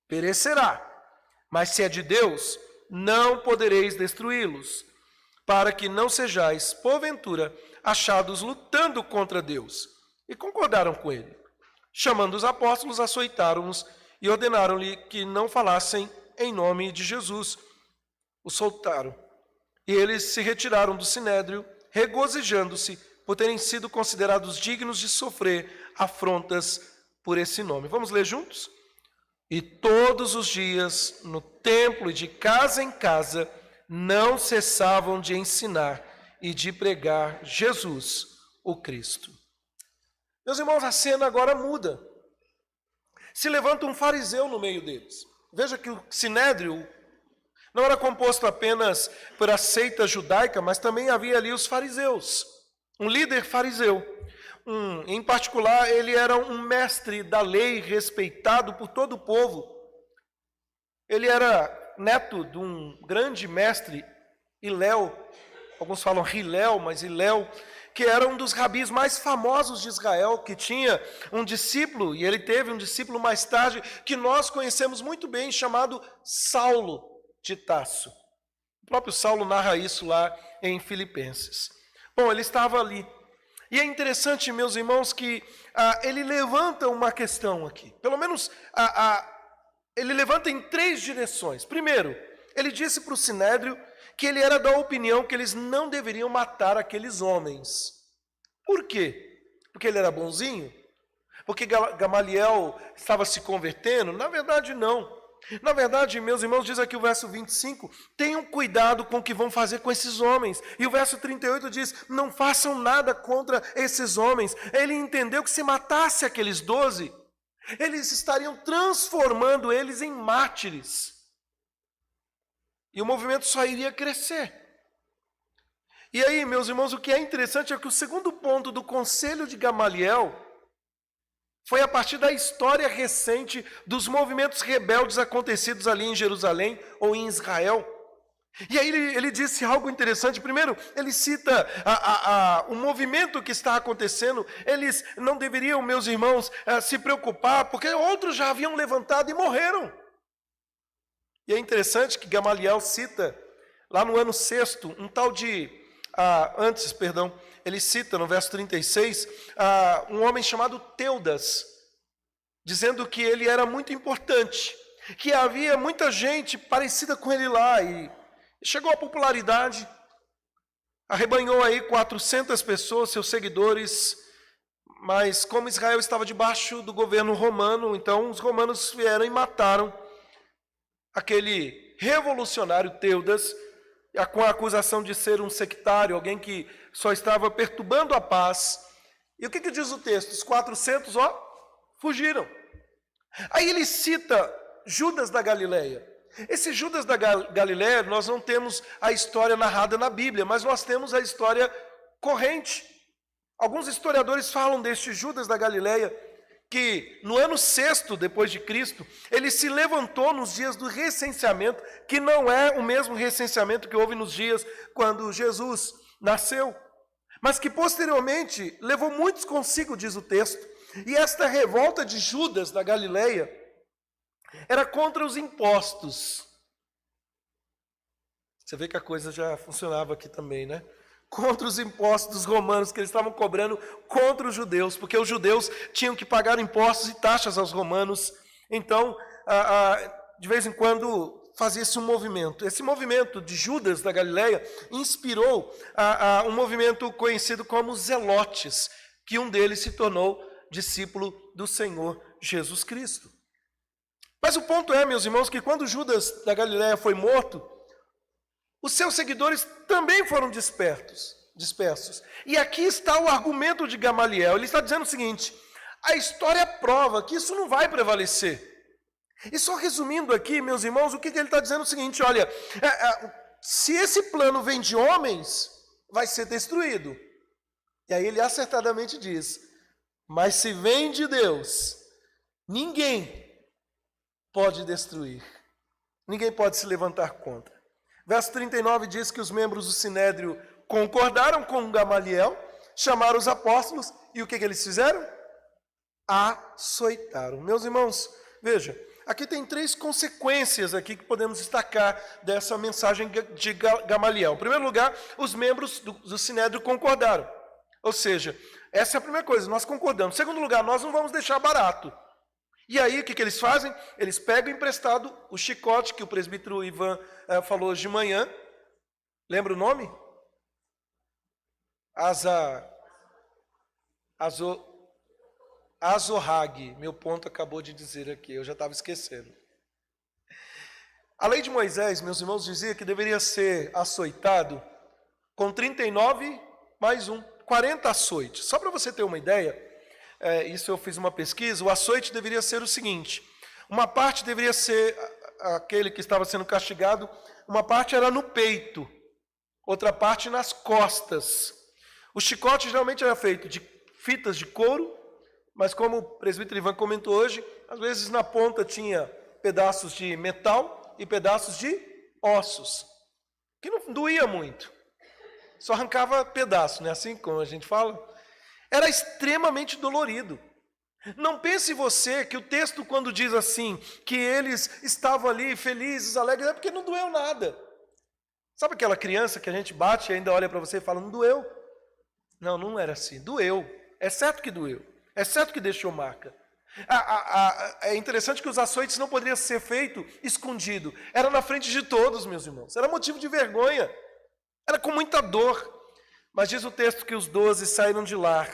perecerá, mas se é de Deus, não podereis destruí-los, para que não sejais, porventura, achados lutando contra Deus. E concordaram com ele. Chamando os apóstolos, açoitaram-nos e ordenaram-lhe que não falassem em nome de Jesus. O soltaram. E eles se retiraram do sinédrio, regozijando-se por terem sido considerados dignos de sofrer afrontas por esse nome. Vamos ler juntos? E todos os dias, no templo e de casa em casa, não cessavam de ensinar e de pregar Jesus, o Cristo. Meus irmãos, a cena agora muda. Se levanta um fariseu no meio deles. Veja que o sinédrio não era composto apenas por a seita judaica, mas também havia ali os fariseus. Um líder fariseu. Em particular, ele era um mestre da lei, respeitado por todo o povo. Ele era neto de um grande mestre, Hilel, alguns falam Hilel, mas Hilel, que era um dos rabis mais famosos de Israel, que tinha um discípulo, e ele teve um discípulo mais tarde, que nós conhecemos muito bem, chamado Saulo de Tarso. O próprio Saulo narra isso lá em Filipenses. Bom, ele estava ali. E é interessante, meus irmãos, que ele levanta uma questão aqui. Pelo menos, ele levanta em 3 direções. Primeiro, ele disse para o sinédrio que ele era da opinião que eles não deveriam matar aqueles homens. Por quê? Porque ele era bonzinho? Porque Gamaliel estava se convertendo? Na verdade, não. Na verdade, meus irmãos, diz aqui o verso 25, tenham cuidado com o que vão fazer com esses homens. E o verso 38 diz, não façam nada contra esses homens. Ele entendeu que se matasse aqueles 12, eles estariam transformando eles em mártires. E o movimento só iria crescer. E aí, meus irmãos, o que é interessante é que o segundo ponto do conselho de Gamaliel foi a partir da história recente dos movimentos rebeldes acontecidos ali em Jerusalém ou em Israel. E aí ele disse algo interessante. Primeiro, ele cita o movimento que está acontecendo. Eles não deveriam, meus irmãos, se preocupar, porque outros já haviam levantado e morreram. E é interessante que Gamaliel cita, lá no ano 6º, um tal de... ele cita no verso 36, um homem chamado Teudas, dizendo que ele era muito importante, que havia muita gente parecida com ele lá, e chegou à popularidade, arrebanhou aí 400 pessoas, seus seguidores, mas como Israel estava debaixo do governo romano, então os romanos vieram e mataram aquele revolucionário Teudas, com a acusação de ser um sectário, alguém que só estava perturbando a paz. E o que diz o texto? Os 400, fugiram. Aí ele cita Judas da Galileia. Esse Judas da Galileia, nós não temos a história narrada na Bíblia, mas nós temos a história corrente. Alguns historiadores falam deste Judas da Galileia, que no ano 6º depois de Cristo, ele se levantou nos dias do recenseamento, que não é o mesmo recenseamento que houve nos dias quando Jesus nasceu, mas que posteriormente levou muitos consigo, diz o texto. E esta revolta de Judas da Galileia era contra os impostos. Você vê que a coisa já funcionava aqui também, né? Contra os impostos dos romanos que eles estavam cobrando contra os judeus, porque os judeus tinham que pagar impostos e taxas aos romanos. Então, de vez em quando fazia-se um movimento. Esse movimento de Judas da Galileia inspirou um movimento conhecido como Zelotes, que um deles se tornou discípulo do Senhor Jesus Cristo. Mas o ponto é, meus irmãos, que quando Judas da Galileia foi morto, os seus seguidores também foram dispersos. E aqui está o argumento de Gamaliel. Ele está dizendo o seguinte, a história prova que isso não vai prevalecer. E só resumindo aqui, meus irmãos, o que ele está dizendo é o seguinte, olha, se esse plano vem de homens, vai ser destruído. E aí ele acertadamente diz, mas se vem de Deus, ninguém pode destruir. Ninguém pode se levantar contra. Verso 39 diz que os membros do Sinédrio concordaram com Gamaliel, chamaram os apóstolos e o que eles fizeram? Açoitaram. Meus irmãos, veja, aqui tem 3 consequências aqui que podemos destacar dessa mensagem de Gamaliel. Em primeiro lugar, os membros do Sinédrio concordaram. Ou seja, essa é a primeira coisa, nós concordamos. Em segundo lugar, nós não vamos deixar barato. E aí, o que eles fazem? Eles pegam emprestado o chicote que o presbítero Ivan falou hoje de manhã. Lembra o nome? Azorrague. Meu ponto acabou de dizer aqui, eu já estava esquecendo. A lei de Moisés, meus irmãos, dizia que deveria ser açoitado com 39 mais 40 açoites. Só para você ter uma ideia, isso eu fiz uma pesquisa, o açoite deveria ser o seguinte, uma parte deveria ser aquele que estava sendo castigado, uma parte era no peito, outra parte nas costas. O chicote geralmente era feito de fitas de couro, mas como o presbítero Ivan comentou hoje, às vezes na ponta tinha pedaços de metal e pedaços de ossos, que não doía muito, só arrancava pedaço, né? Assim como a gente fala. Era extremamente dolorido. Não pense você que o texto, quando diz assim, que eles estavam ali felizes, alegres, é porque não doeu nada. Sabe aquela criança que a gente bate e ainda olha para você e fala, não doeu? Não, não era assim. Doeu. É certo que doeu. É certo que deixou marca. É interessante que os açoites não poderiam ser feito escondido. Era na frente de todos, meus irmãos. Era motivo de vergonha. Era com muita dor. Mas diz o texto que os 12 saíram de lá.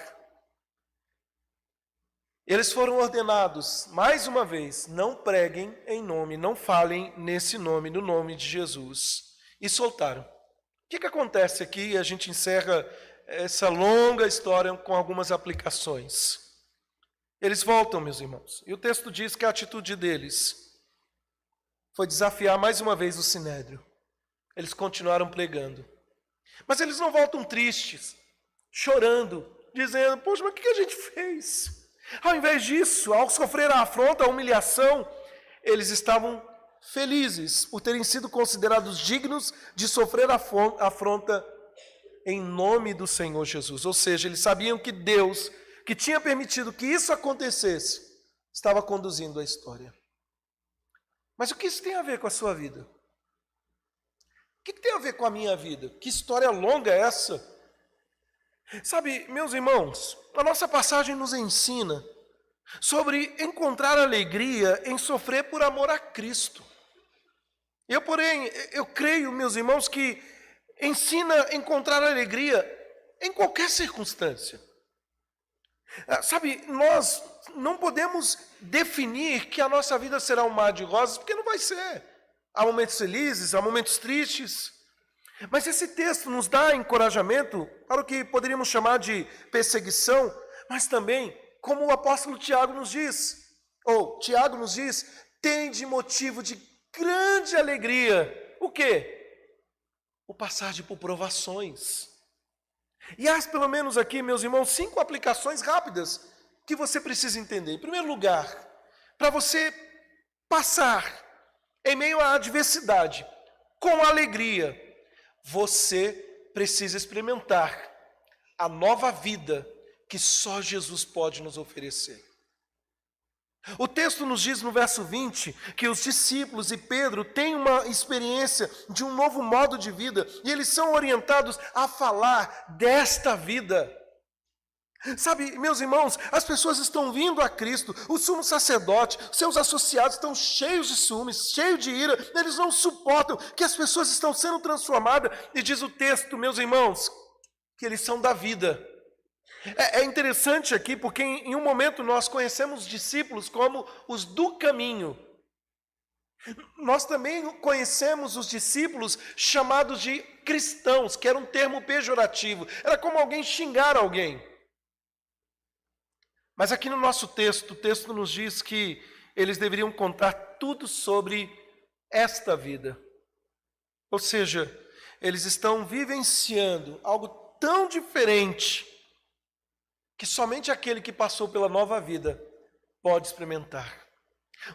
Eles foram ordenados, mais uma vez, não preguem em nome, não falem nesse nome, no nome de Jesus. E soltaram. O que acontece aqui? A gente encerra essa longa história com algumas aplicações. Eles voltam, meus irmãos. E o texto diz que a atitude deles foi desafiar mais uma vez o Sinédrio. Eles continuaram pregando. Mas eles não voltam tristes, chorando, dizendo, poxa, mas o que a gente fez? Ao invés disso, ao sofrer a afronta, a humilhação, eles estavam felizes por terem sido considerados dignos de sofrer a afronta em nome do Senhor Jesus. Ou seja, eles sabiam que Deus, que tinha permitido que isso acontecesse, estava conduzindo a história. Mas o que isso tem a ver com a sua vida? O que tem a ver com a minha vida? Que história longa é essa? Sabe, meus irmãos, a nossa passagem nos ensina sobre encontrar alegria em sofrer por amor a Cristo. Porém, eu creio, meus irmãos, que ensina a encontrar alegria em qualquer circunstância. Sabe, nós não podemos definir que a nossa vida será um mar de rosas, porque não vai ser. Há momentos felizes, há momentos tristes. Mas esse texto nos dá encorajamento para o que poderíamos chamar de perseguição, mas também, como o apóstolo Tiago nos diz, tende motivo de grande alegria. O quê? O passar por provações. E há pelo menos aqui, meus irmãos, 5 aplicações rápidas que você precisa entender. Em primeiro lugar, para você passar em meio à adversidade, com alegria, você precisa experimentar a nova vida que só Jesus pode nos oferecer. O texto nos diz no verso 20 que os discípulos e Pedro têm uma experiência de um novo modo de vida e eles são orientados a falar desta vida. Sabe, meus irmãos, as pessoas estão vindo a Cristo, o sumo sacerdote, seus associados estão cheios de ciúmes, cheios de ira, eles não suportam que as pessoas estão sendo transformadas, e diz o texto, meus irmãos, que eles são da vida. É interessante aqui, porque em um momento nós conhecemos discípulos como os do caminho. Nós também conhecemos os discípulos chamados de cristãos, que era um termo pejorativo, era como alguém xingar alguém. Mas aqui no nosso texto, o texto nos diz que eles deveriam contar tudo sobre esta vida. Ou seja, eles estão vivenciando algo tão diferente que somente aquele que passou pela nova vida pode experimentar.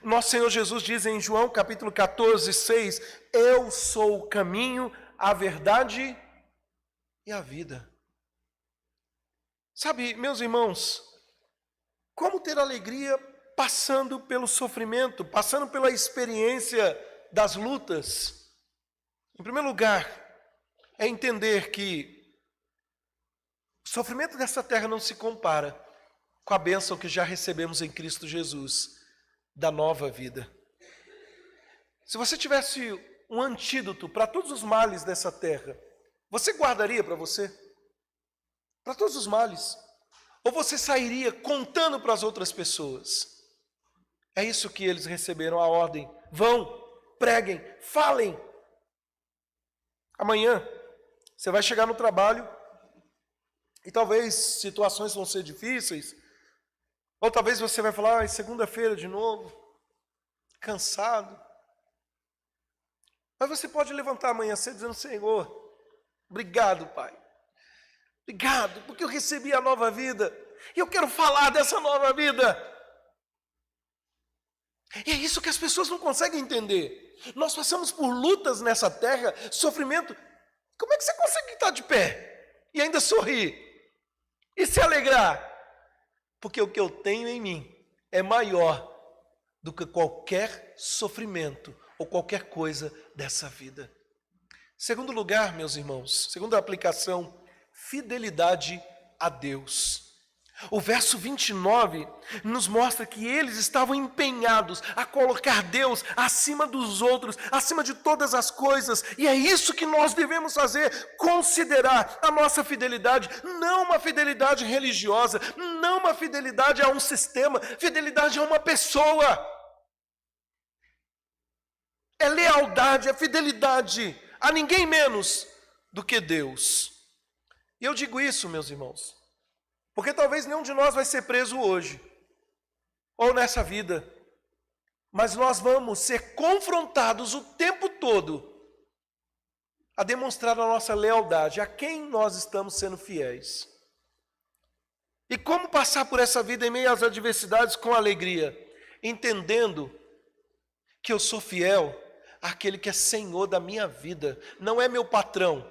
Nosso Senhor Jesus diz em João capítulo 14, 6, eu sou o caminho, a verdade e a vida. Sabe, meus irmãos, como ter alegria passando pelo sofrimento, passando pela experiência das lutas? Em primeiro lugar, é entender que o sofrimento dessa terra não se compara com a bênção que já recebemos em Cristo Jesus, da nova vida. Se você tivesse um antídoto para todos os males dessa terra, você guardaria para você? Para todos os males? Ou você sairia contando para as outras pessoas? É isso que eles receberam a ordem. Vão, preguem, falem. Amanhã você vai chegar no trabalho e talvez situações vão ser difíceis, ou talvez você vai falar, segunda-feira de novo, cansado. Mas você pode levantar amanhã cedo dizendo, Senhor, obrigado, Pai. Obrigado, porque eu recebi a nova vida. E eu quero falar dessa nova vida. E é isso que as pessoas não conseguem entender. Nós passamos por lutas nessa terra, sofrimento. Como é que você consegue estar de pé e ainda sorrir e se alegrar? Porque o que eu tenho em mim é maior do que qualquer sofrimento ou qualquer coisa dessa vida. Segundo lugar, meus irmãos, segunda aplicação, fidelidade a Deus. O verso 29 nos mostra que eles estavam empenhados a colocar Deus acima dos outros, acima de todas as coisas, e é isso que nós devemos fazer, considerar a nossa fidelidade, não uma fidelidade religiosa, não uma fidelidade a um sistema, fidelidade a uma pessoa. É lealdade, é fidelidade a ninguém menos do que Deus. E eu digo isso, meus irmãos, porque talvez nenhum de nós vai ser preso hoje, ou nessa vida, mas nós vamos ser confrontados o tempo todo a demonstrar a nossa lealdade, a quem nós estamos sendo fiéis. E como passar por essa vida em meio às adversidades com alegria, entendendo que eu sou fiel àquele que é Senhor da minha vida, não é meu patrão,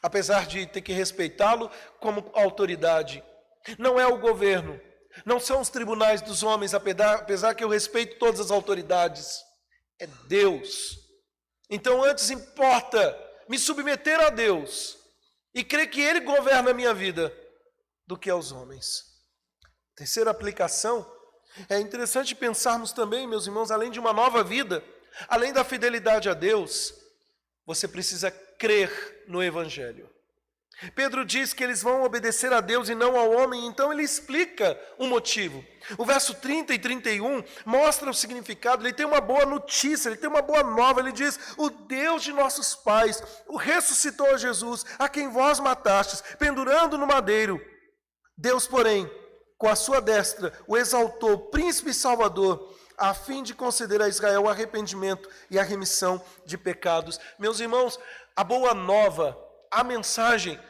apesar de ter que respeitá-lo como autoridade. Não é o governo, não são os tribunais dos homens, apesar que eu respeito todas as autoridades. É Deus. Então antes importa me submeter a Deus e crer que Ele governa a minha vida do que aos homens. Terceira aplicação, é interessante pensarmos também, meus irmãos, além de uma nova vida, além da fidelidade a Deus, você precisa crer no Evangelho. Pedro diz que eles vão obedecer a Deus e não ao homem, então ele explica o motivo. O verso 30 e 31 mostra o significado, ele tem uma boa notícia, ele tem uma boa nova, ele diz, o Deus de nossos pais, o ressuscitou a Jesus, a quem vós matastes, pendurando no madeiro. Deus, porém, com a sua destra, o exaltou, príncipe e salvador, a fim de conceder a Israel o arrependimento e a remissão de pecados. Meus irmãos, a boa nova, a mensagem,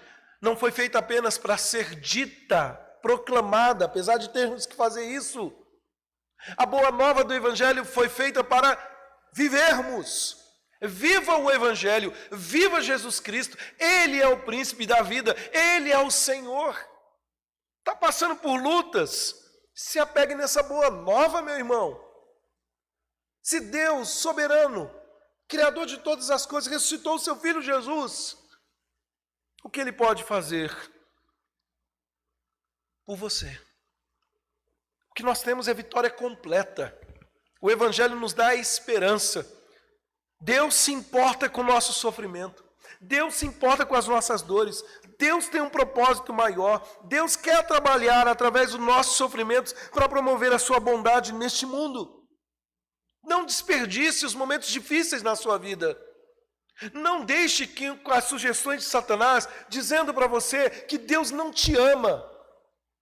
não foi feita apenas para ser dita, proclamada, apesar de termos que fazer isso. A boa nova do Evangelho foi feita para vivermos. Viva o Evangelho, viva Jesus Cristo, Ele é o príncipe da vida, Ele é o Senhor. Está passando por lutas, se apegue nessa boa nova, meu irmão. Se Deus, soberano, Criador de todas as coisas, ressuscitou o seu Filho Jesus, o que Ele pode fazer por você? O que nós temos é vitória completa. O Evangelho nos dá a esperança. Deus se importa com o nosso sofrimento. Deus se importa com as nossas dores. Deus tem um propósito maior. Deus quer trabalhar através dos nossos sofrimentos para promover a sua bondade neste mundo. Não desperdice os momentos difíceis na sua vida. Não deixe que com as sugestões de Satanás dizendo para você que Deus não te ama.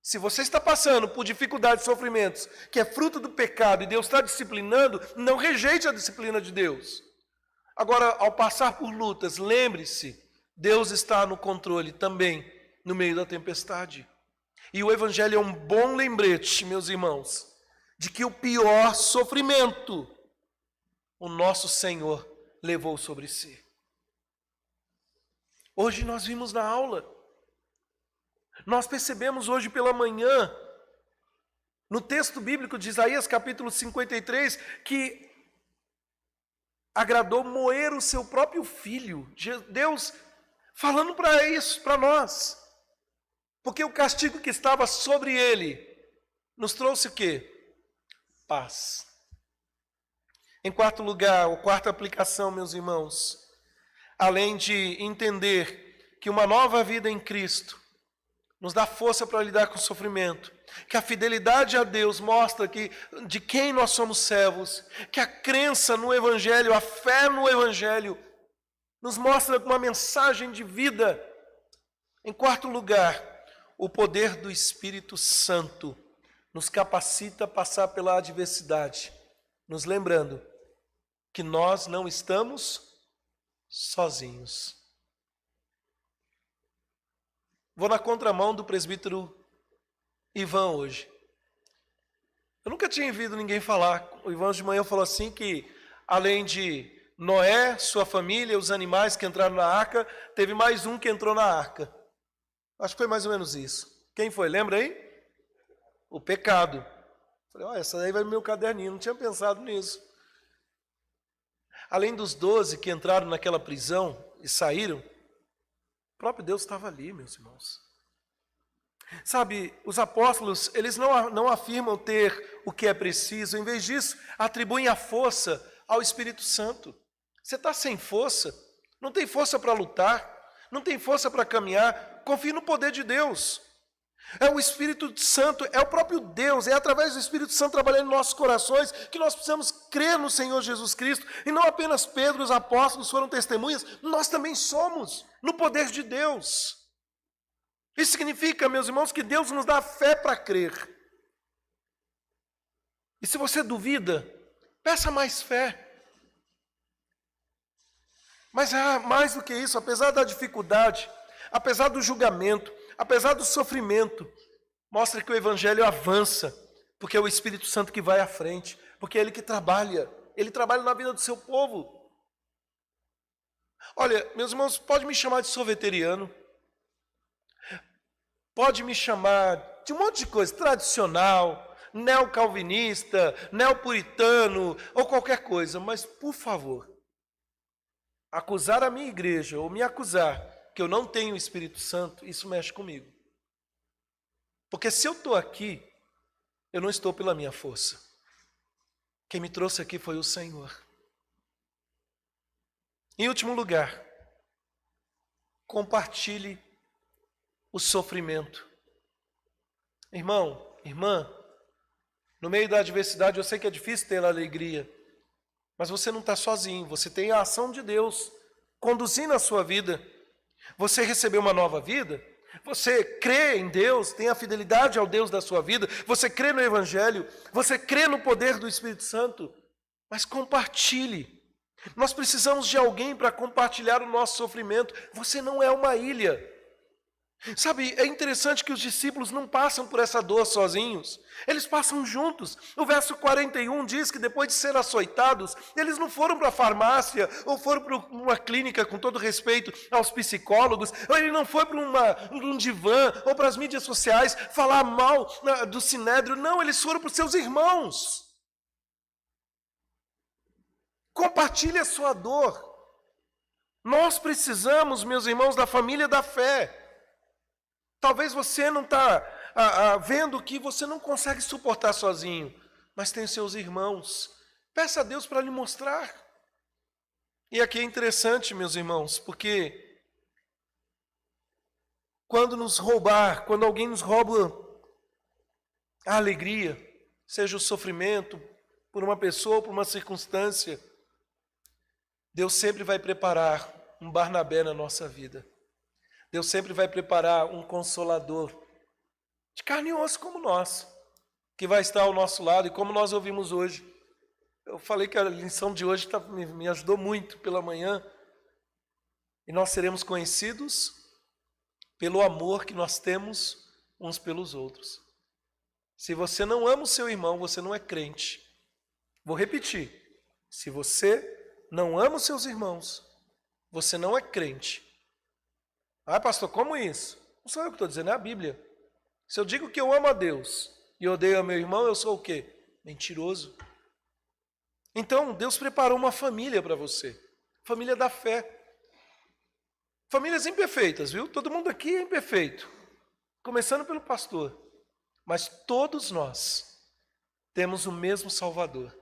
Se você está passando por dificuldades e sofrimentos, que é fruto do pecado e Deus está disciplinando, não rejeite a disciplina de Deus. Agora, ao passar por lutas, lembre-se, Deus está no controle também no meio da tempestade. E o Evangelho é um bom lembrete, meus irmãos, de que o pior sofrimento o nosso Senhor levou sobre si. Hoje nós vimos na aula, nós percebemos hoje pela manhã, no texto bíblico de Isaías capítulo 53, que agradou moer o seu próprio filho. Deus falando para isso, para nós. Porque o castigo que estava sobre ele nos trouxe o quê? Paz. Em quarto lugar, ou quarta aplicação, meus irmãos, além de entender que uma nova vida em Cristo nos dá força para lidar com o sofrimento, que a fidelidade a Deus mostra que de quem nós somos servos, que a crença no Evangelho, a fé no Evangelho, nos mostra uma mensagem de vida. Em quarto lugar, o poder do Espírito Santo nos capacita a passar pela adversidade, nos lembrando que nós não estamos sozinhos. Vou na contramão do presbítero Ivan hoje. Eu nunca tinha ouvido ninguém falar. O Ivan de manhã falou assim que, além de Noé, sua família, os animais que entraram na arca, teve mais um que entrou na arca. Acho que foi mais ou menos isso. Quem foi? Lembra aí? O pecado. Falei, olha, essa daí vai no meu caderninho, não tinha pensado nisso. Além dos 12 que entraram naquela prisão e saíram, o próprio Deus estava ali, meus irmãos. Sabe, os apóstolos, eles não afirmam ter o que é preciso, em vez disso, atribuem a força ao Espírito Santo. Você está sem força, não tem força para lutar, não tem força para caminhar, confie no poder de Deus. É o Espírito Santo, é o próprio Deus, é através do Espírito Santo trabalhando em nossos corações que nós precisamos crer no Senhor Jesus Cristo. E não apenas Pedro e os apóstolos foram testemunhas, nós também somos, no poder de Deus. Isso significa, meus irmãos, que Deus nos dá fé para crer. E se você duvida, peça mais fé. Mas mais do que isso, apesar da dificuldade, apesar do julgamento, apesar do sofrimento, mostra que o Evangelho avança, porque é o Espírito Santo que vai à frente, porque é Ele que trabalha, Ele trabalha na vida do seu povo. Olha, meus irmãos, pode me chamar de sorveteriano, pode me chamar de um monte de coisa, tradicional, neocalvinista, neopuritano, ou qualquer coisa, mas, por favor, acusar a minha igreja, ou me acusar que eu não tenho o Espírito Santo, isso mexe comigo. Porque se eu estou aqui, eu não estou pela minha força. Quem me trouxe aqui foi o Senhor. Em último lugar, compartilhe o sofrimento. Irmão, irmã, no meio da adversidade, eu sei que é difícil ter alegria, mas você não está sozinho, você tem a ação de Deus conduzindo a sua vida. Você recebeu uma nova vida, você crê em Deus, tem a fidelidade ao Deus da sua vida, você crê no Evangelho, você crê no poder do Espírito Santo, mas compartilhe. Nós precisamos de alguém para compartilhar o nosso sofrimento. Você não é uma ilha. Sabe, é interessante que os discípulos não passam por essa dor sozinhos, eles passam juntos. O verso 41 diz que depois de serem açoitados, eles não foram para a farmácia, ou foram para uma clínica, com todo respeito aos psicólogos, ou ele não foi para um divã, ou para as mídias sociais, falar mal do Sinédrio. Não, eles foram para os seus irmãos. Compartilhe a sua dor. Nós precisamos, meus irmãos, da família da fé. Talvez você não está vendo que você não consegue suportar sozinho, mas tem os seus irmãos. Peça a Deus para lhe mostrar. E aqui é interessante, meus irmãos, porque quando alguém nos rouba a alegria, seja o sofrimento por uma pessoa ou por uma circunstância, Deus sempre vai preparar um Barnabé na nossa vida. Deus sempre vai preparar um consolador, de carne e osso como nós, que vai estar ao nosso lado, e como nós ouvimos hoje. Eu falei que a lição de hoje me ajudou muito pela manhã, e nós seremos conhecidos pelo amor que nós temos uns pelos outros. Se você não ama o seu irmão, você não é crente. Vou repetir. Se você não ama os seus irmãos, você não é crente. Ah, pastor, como isso? Não sou eu que estou dizendo, é a Bíblia. Se eu digo que eu amo a Deus e odeio ao meu irmão, eu sou o quê? Mentiroso. Então, Deus preparou uma família para você. Família da fé. Famílias imperfeitas, viu? Todo mundo aqui é imperfeito. Começando pelo pastor. Mas todos nós temos o mesmo Salvador,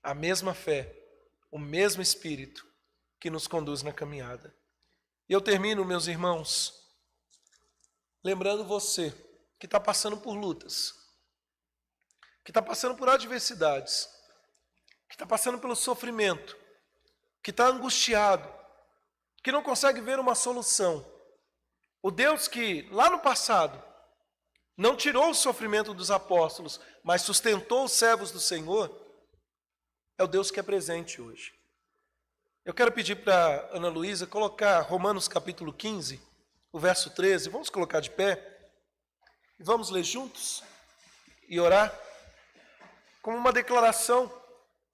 a mesma fé, o mesmo Espírito que nos conduz na caminhada. E eu termino, meus irmãos, lembrando você que está passando por lutas, que está passando por adversidades, que está passando pelo sofrimento, que está angustiado, que não consegue ver uma solução. O Deus que lá no passado não tirou o sofrimento dos apóstolos, mas sustentou os servos do Senhor, é o Deus que é presente hoje. Eu quero pedir para Ana Luísa colocar Romanos capítulo 15, o verso 13. Vamos colocar de pé e vamos ler juntos e orar como uma declaração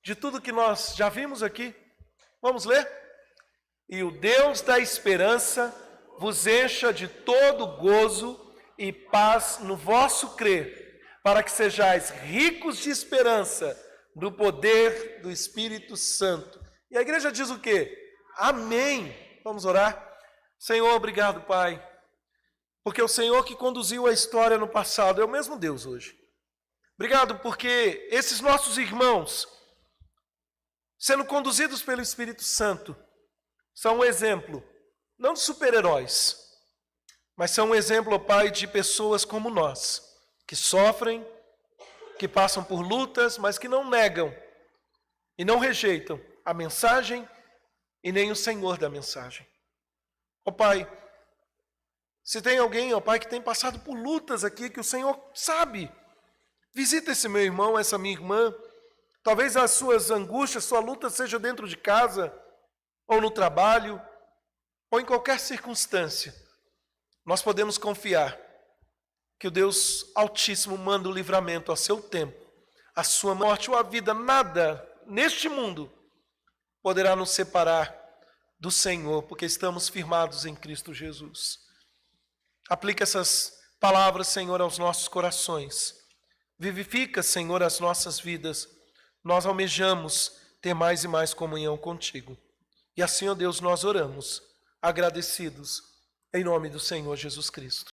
de tudo que nós já vimos aqui. Vamos ler? E o Deus da esperança vos encha de todo gozo e paz no vosso crer, para que sejais ricos de esperança do poder do Espírito Santo. E a igreja diz o quê? Amém. Vamos orar? Senhor, obrigado, Pai, porque o Senhor que conduziu a história no passado é o mesmo Deus hoje. Obrigado porque esses nossos irmãos, sendo conduzidos pelo Espírito Santo, são um exemplo, não de super-heróis, mas são um exemplo, ó Pai, de pessoas como nós, que sofrem, que passam por lutas, mas que não negam e não rejeitam a mensagem e nem o Senhor da mensagem. Ó Pai, se tem alguém, ó Pai, que tem passado por lutas aqui, que o Senhor sabe, visita esse meu irmão, essa minha irmã. Talvez as suas angústias, sua luta seja dentro de casa, ou no trabalho, ou em qualquer circunstância. Nós podemos confiar que o Deus Altíssimo manda o livramento a seu tempo, a sua morte ou a vida. Nada neste mundo poderá nos separar do Senhor, porque estamos firmados em Cristo Jesus. Aplica essas palavras, Senhor, aos nossos corações. Vivifica, Senhor, as nossas vidas. Nós almejamos ter mais e mais comunhão contigo. E assim, ó Deus, nós oramos, agradecidos, em nome do Senhor Jesus Cristo.